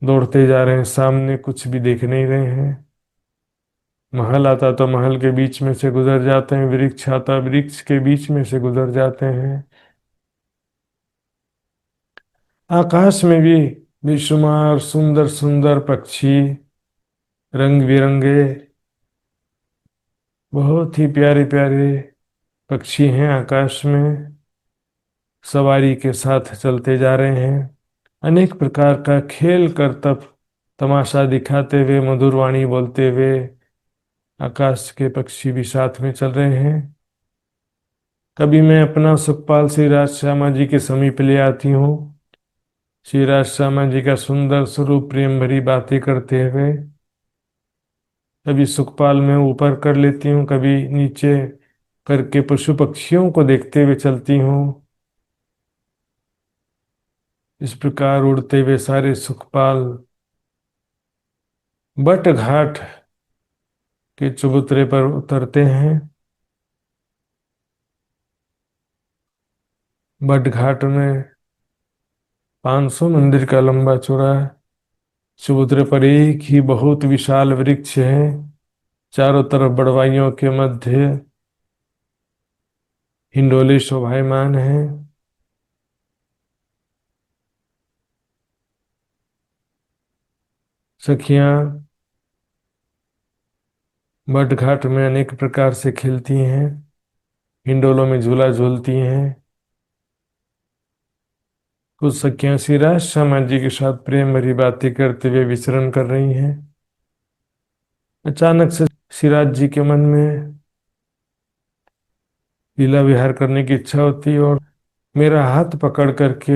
दौड़ते जा रहे हैं, सामने कुछ भी देख नहीं रहे हैं। महल आता तो महल के बीच में से गुजर जाते हैं, वृक्ष आता वृक्ष के बीच में से गुजर जाते हैं। आकाश में भी बेशुमार सुंदर सुंदर पक्षी, रंग बिरंगे, बहुत ही प्यारे प्यारे पक्षी हैं आकाश में, सवारी के साथ चलते जा रहे हैं। अनेक प्रकार का खेल करतब तमाशा दिखाते हुए मधुर वाणी बोलते हुए आकाश के पक्षी भी साथ में चल रहे हैं। कभी मैं अपना सुखपाल श्री राज श्यामा जी के समीप ले आती हूँ, श्री राज श्यामा जी का सुंदर स्वरूप प्रेम भरी बातें करते हुए। कभी सुखपाल में ऊपर कर लेती हूँ, कभी नीचे करके पशु पक्षियों को देखते हुए चलती हूँ। इस प्रकार उड़ते हुए सारे सुखपाल बट घाट के चबूतरे पर उतरते हैं। बट घाट में 500 मंदिर का लंबा चौड़ा चबूतरे पर एक ही बहुत विशाल वृक्ष है। चारों तरफ बड़वाइयों के मध्य हिंडोले शोभायमान है। सखियां बट घाट में अनेक प्रकार से खेलती हैं, हिंडोलों में झूला झूलती हैं। कुछ सखियां श्री राज श्यामा जी के साथ प्रेम भरी बातें करते हुए विचरण कर रही हैं। अचानक से श्रीराज जी के मन में लीला विहार करने की इच्छा होती है और मेरा हाथ पकड़ करके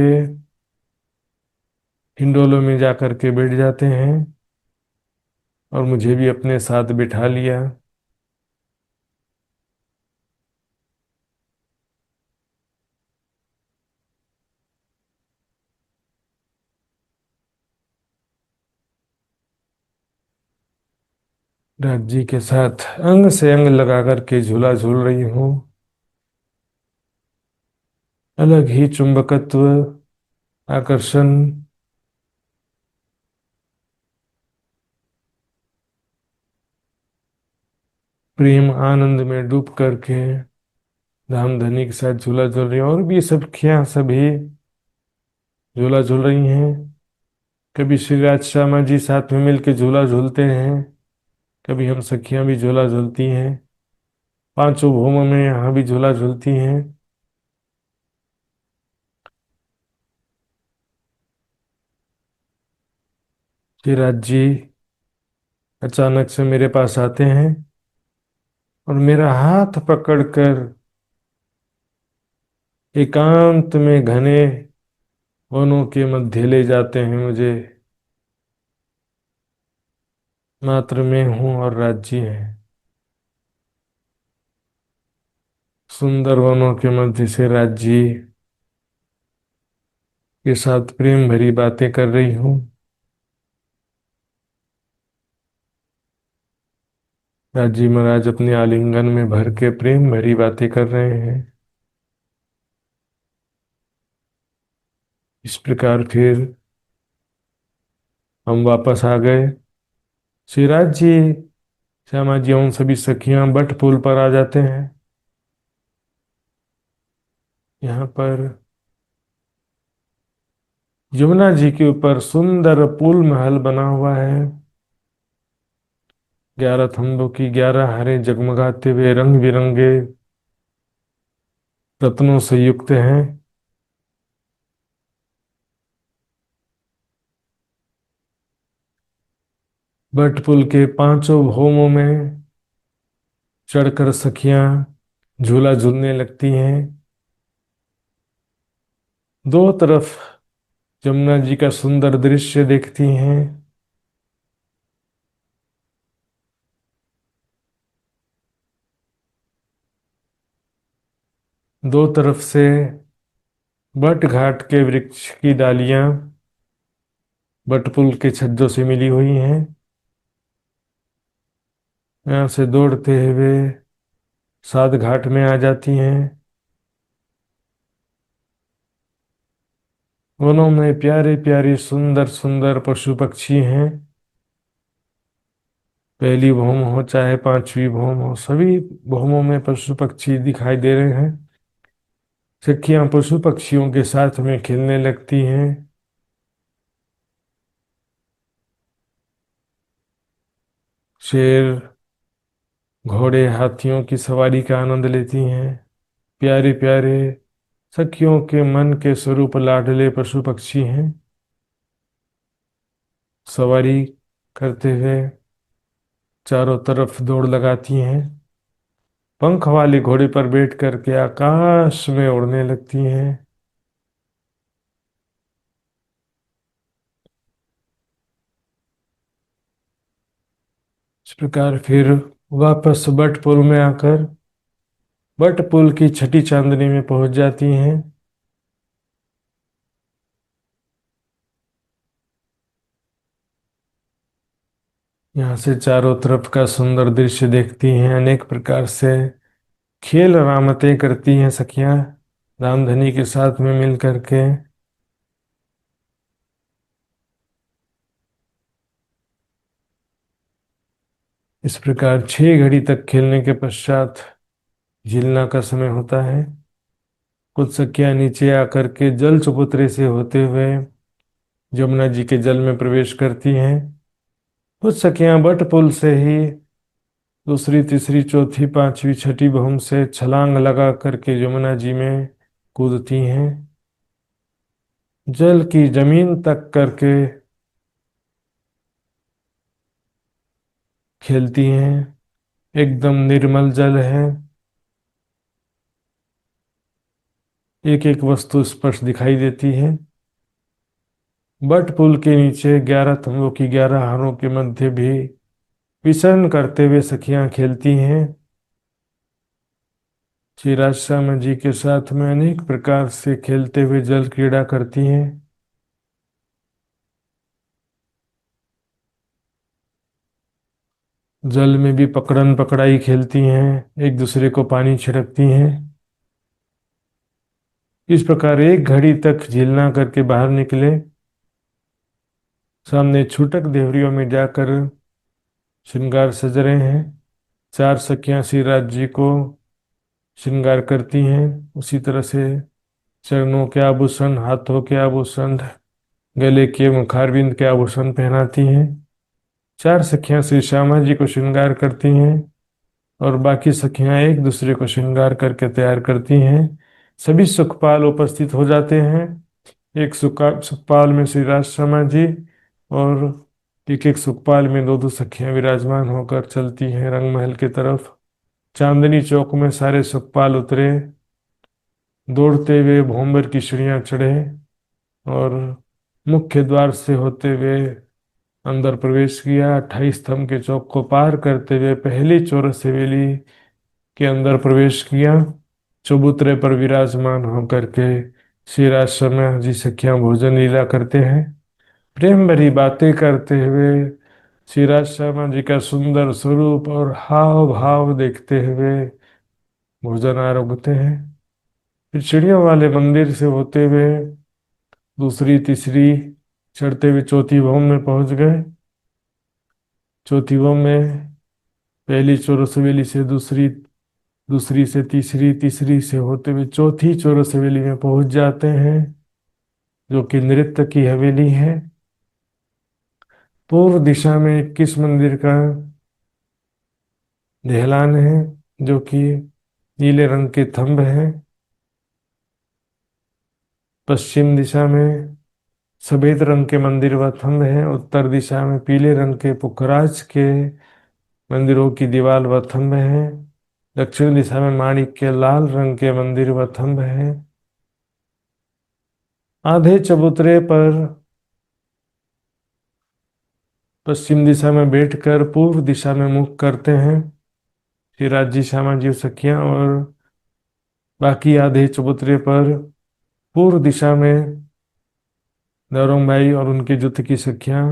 हिंडोलों में जा करके बैठ जाते हैं और मुझे भी अपने साथ बिठा लिया। राज जी के साथ अंग से अंग लगा करके झूला झूल रही हूँ। अलग ही चुंबकत्व, आकर्षण, प्रेम आनंद में डूब करके धामधनी के साथ झूला झूल रही हैं। और भी सब खिया सभी झूला झूल रही हैं। कभी श्री राज श्यामा जी साथ में मिलके झूला झूलते हैं, कभी हम सखियां भी झूला झूलती हैं। पांचों भूमों में यहाँ भी झूला झूलती हैं। श्री राज जी अचानक से मेरे पास आते हैं और मेरा हाथ पकड़कर एकांत में घने वनों के मध्य ले जाते हैं मुझे। मात्र मैं हूँ और राज्य है। सुंदर वनों के मध्य से राज्य के साथ प्रेम भरी बातें कर रही हूँ। राज्य महाराज अपने आलिंगन में भर के प्रेम भरी बातें कर रहे हैं। इस प्रकार फिर हम वापस आ गए। शिवराज जी, श्यामा जी उन सभी सखियां बट पुल पर आ जाते हैं। यहाँ पर यमुना जी के ऊपर सुंदर पुल महल बना हुआ है। 11 थंबों की 11 हरे जगमगाते हुए रंग बिरंगे रत्नों से युक्त हैं। बट पुल के पांचों भौमों में चढ़कर सखियां झूला झूलने लगती हैं। दो तरफ जमुना जी का सुंदर दृश्य देखती हैं। दो तरफ से बट घाट के वृक्ष की डालियां बट पुल के छज्जों से मिली हुई हैं। यहाँ से दौड़ते हुए सात घाट में आ जाती हैं। वनों में प्यारे प्यारे सुंदर सुंदर पशु पक्षी हैं। पहली भौम हो चाहे पांचवी भौम हो, सभी भौमों में पशु पक्षी दिखाई दे रहे हैं। सखियां पशु पक्षियों के साथ में खेलने लगती हैं। शेर घोड़े हाथियों की सवारी का आनंद लेती हैं। प्यारे प्यारे सखियों के मन के स्वरूप लाडले पशु पक्षी हैं। सवारी करते हुए चारों तरफ दौड़ लगाती हैं। पंख वाले घोड़े पर बैठ करके आकाश में उड़ने लगती हैं। इस प्रकार फिर वापस बट पुल में आकर बट पुल की छठी चांदनी में पहुंच जाती हैं। यहाँ से चारों तरफ का सुंदर दृश्य देखती हैं। अनेक प्रकार से खेल रामतें करती हैं सखियां रामधनी के साथ में मिल करके। इस प्रकार 6 घड़ी तक खेलने के पश्चात झीलना का समय होता है। कुछ सखियां नीचे आकर के जल चबूतरे से होते हुए यमुना जी के जल में प्रवेश करती हैं। कुछ सखियां बट पुल से ही दूसरी तीसरी चौथी पांचवी छठी बहुम से छलांग लगा करके यमुना जी में कूदती हैं। जल की जमीन तक करके खेलती हैं। एकदम निर्मल जल है। एक एक वस्तु स्पष्ट दिखाई देती है। बट पुल के नीचे 11 थंभों की 11 हारों के मध्य भी विचरण करते हुए सखियां खेलती हैं। श्री राजश्याम जी के साथ में अनेक प्रकार से खेलते हुए जल क्रीड़ा करती हैं। जल में भी पकड़न पकड़ाई खेलती हैं। एक दूसरे को पानी छिड़कती हैं। इस प्रकार 1 घड़ी तक झीलना करके बाहर निकले। सामने छूटक देवरियों में जाकर श्रृंगार सज रहे हैं। 4 सखियां श्री राज जी को श्रृंगार करती हैं। उसी तरह से चरणों के आभूषण, हाथों के आभूषण, गले के मुखारविंद के आभूषण पहनाती हैं। 4 सखियां श्री श्यामा जी को श्रृंगार करती हैं और बाकी सखियां एक दूसरे को श्रृंगार करके तैयार करती हैं। सभी सुखपाल उपस्थित हो जाते हैं। एक सुखपाल में श्री राजश्यामा जी और एक एक सुखपाल में दो दो सखियां विराजमान होकर चलती हैं रंग महल की तरफ। चांदनी चौक में सारे सुखपाल उतरे, दौड़ते हुए भोंबर की सीढ़ियां चढ़े और मुख्य द्वार से होते हुए अंदर प्रवेश किया। 28 स्तंभ के चौक को पार करते हुए पहली चौरस हवेली के अंदर प्रवेश किया। चबूतरे पर विराजमान होकर के श्री राजश्यामा जी सखियां भोजन लीला करते हैं। प्रेम भरी बातें करते हुए श्री राजश्यामा जी का सुंदर स्वरूप और हाव भाव देखते हुए भोजन आरंभते हैं। फिर चिड़ियों वाले मंदिर से होते हुए दूसरी तीसरी चढ़ते हुए चौथी भवन में पहुंच गए। चौथी भवन में पहली चौरस हवेली से दूसरी, दूसरी से तीसरी, तीसरी से होते हुए चौथी चौरस हवेली में पहुंच जाते हैं, जो कि नृत्य की हवेली है। पूर्व दिशा में 21 मंदिर का ढलान है, जो कि नीले रंग के थंब है। पश्चिम दिशा में सफेद रंग के मंदिर व थंब है। उत्तर दिशा में पीले रंग के पुखराज के मंदिरों की दीवार व थंब है। दक्षिण दिशा में माणिक के लाल रंग के मंदिर व थंब है। आधे चबूतरे पर पश्चिम दिशा में बैठकर पूर्व दिशा में मुख करते हैं श्रीराज जी, श्यामा जी, सखियां, और बाकी आधे चबूतरे पर पूर्व दिशा में नौरंग भाई और उनके जुट की सखियां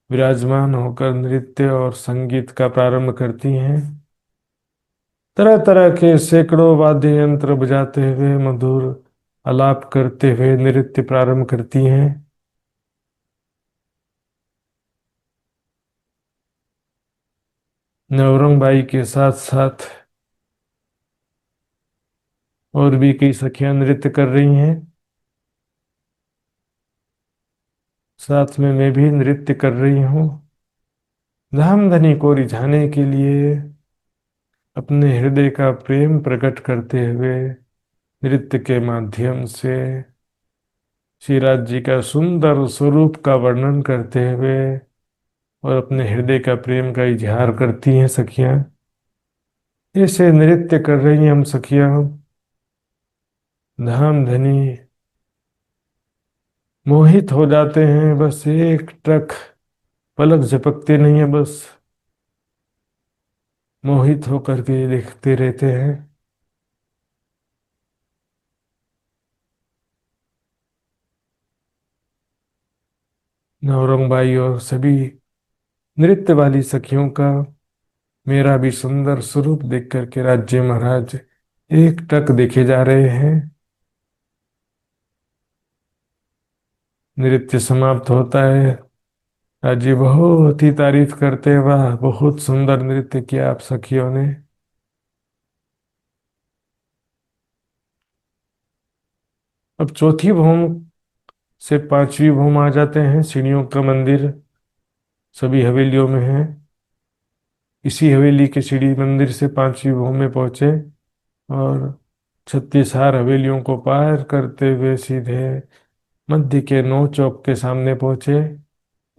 विराजमान होकर नृत्य और संगीत का प्रारंभ करती हैं। तरह तरह के सैकड़ों वाद्य यंत्र बजाते हुए मधुर आलाप करते हुए नृत्य प्रारंभ करती हैं। नवरंग बाई के साथ साथ और भी कई सखियां नृत्य कर रही हैं। साथ में मैं भी नृत्य कर रही हूँ, धामधनी को रिझाने के लिए, अपने हृदय का प्रेम प्रकट करते हुए नृत्य के माध्यम से श्रीराज जी का सुंदर स्वरूप का वर्णन करते हुए और अपने हृदय का प्रेम का इजहार करती हैं सखियां। ऐसे नृत्य कर रही हैं हम सखियां, धाम धनी मोहित हो जाते हैं। बस एक टक पलक झपकते नहीं है, बस मोहित होकर के देखते रहते हैं। नौरंगबाई और सभी नृत्य वाली सखियों का मेरा भी सुंदर स्वरूप देख करके राज्य महाराज एक टक देखे जा रहे हैं। नृत्य समाप्त होता है, राज्य बहुत ही तारीफ करते हैं, वाह बहुत सुंदर नृत्य किया आप सखियों ने। अब चौथी भौम से पांचवी भौम आ जाते हैं। सीढ़ियों का मंदिर सभी हवेलियों में है। इसी हवेली के सीढ़ी मंदिर से पांचवी भौम में पहुंचे और 36 हवेलियों को पार करते हुए सीधे मध्य के 9 चौक के सामने पहुंचे।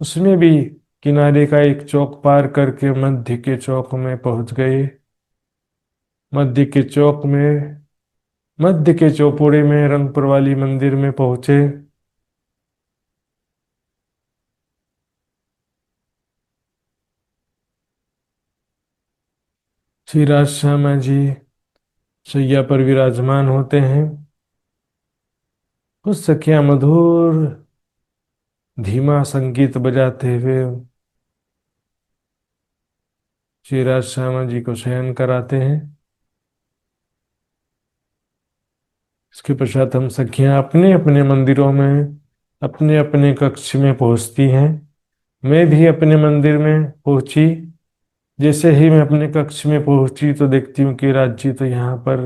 उसमें भी किनारे का एक चौक पार करके मध्य के चौक में पहुंच गए। मध्य के चौक में मध्य के चौपोड़े में रंगपुर वाली मंदिर में पहुंचे। श्री राज श्यामा जी शैया पर विराजमान होते हैं। कुछ सखियां मधुर धीमा संगीत बजाते हुए श्री राज श्यामा जी को शयन कराते हैं। इसके पश्चात हम सखियां अपने अपने मंदिरों में अपने अपने कक्ष में पहुंचती हैं। मैं भी अपने मंदिर में पहुंची। जैसे ही मैं अपने कक्ष में पहुंची तो देखती हूँ कि राज जी तो यहाँ पर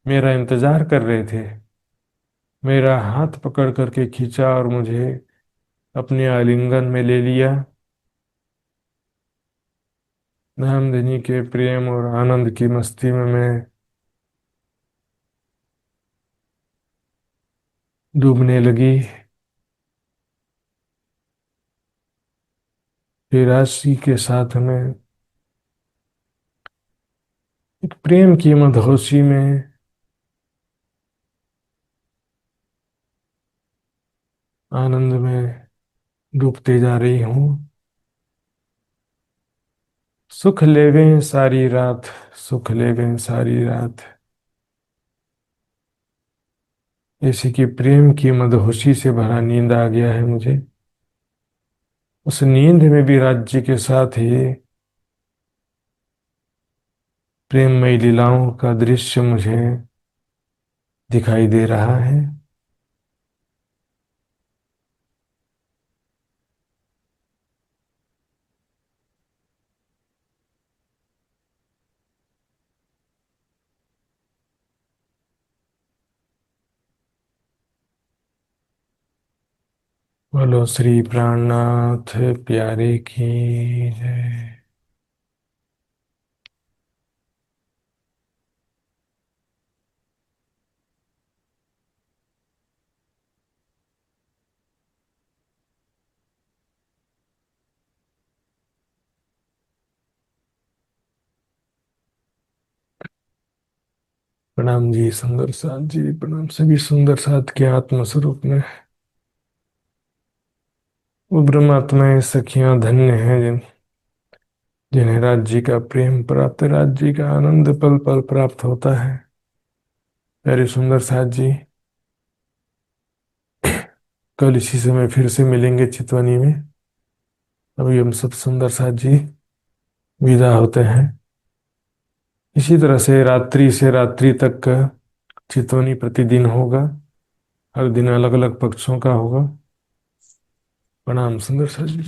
मेरा इंतजार कर रहे थे। मेरा हाथ पकड़ करके खींचा और मुझे अपने आलिंगन में ले लिया। नामधनी के प्रेम और आनंद की मस्ती में मैं डूबने लगी। फिर राशि के साथ में एक प्रेम की मदहोशी में आनंद में डूबते जा रही हूँ। सुख लेवें सारी रात, सुख लेवें सारी रात, ऐसी की प्रेम की मदहोशी से भरा नींद आ गया है मुझे। उस नींद में भी राज्य के साथ ही प्रेममयी लीलाओं का दृश्य मुझे दिखाई दे रहा है। बोलो श्री प्राणनाथ प्यारे की जय। प्रणाम जी सुंदर साथ जी, प्रणाम सभी सुंदर साथ के आत्म स्वरूप में। वो ब्रह्मात्माएं सखियां धन्य हैं जिन्हें राज्य का प्रेम प्राप्त, राज्य का आनंद पल पल प्राप्त होता है। प्यारे सुंदर साथ जी, कल इसी समय फिर से मिलेंगे चितवनी में। अभी हम सब सुंदर साथ जी विदा होते हैं। इसी तरह से रात्रि से रात्रि तक का चितवनी प्रतिदिन होगा, हर दिन अलग अलग पक्षों का होगा। प्रणाम सुंदर साथ जी।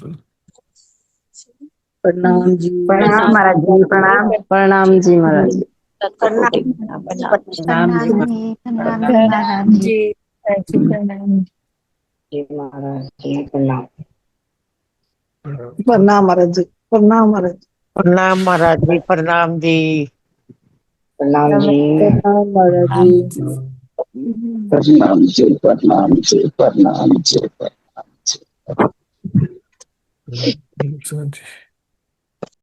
प्रणाम जी। प्रणाम महाराज जी। प्रणाम प्रणाम जी महाराज जी। प्रणाम जी प्रणाम जी प्रणाम महाराज जी। प्रणाम प्रणाम महाराज जी। प्रणाम महाराज जी। प्रणाम महाराज जी। प्रणाम जी। प्रणाम जी। प्रणाम महाराज जी। प्रणाम जी। प्रणाम जी। प्रणाम जी। प्रणाम जी।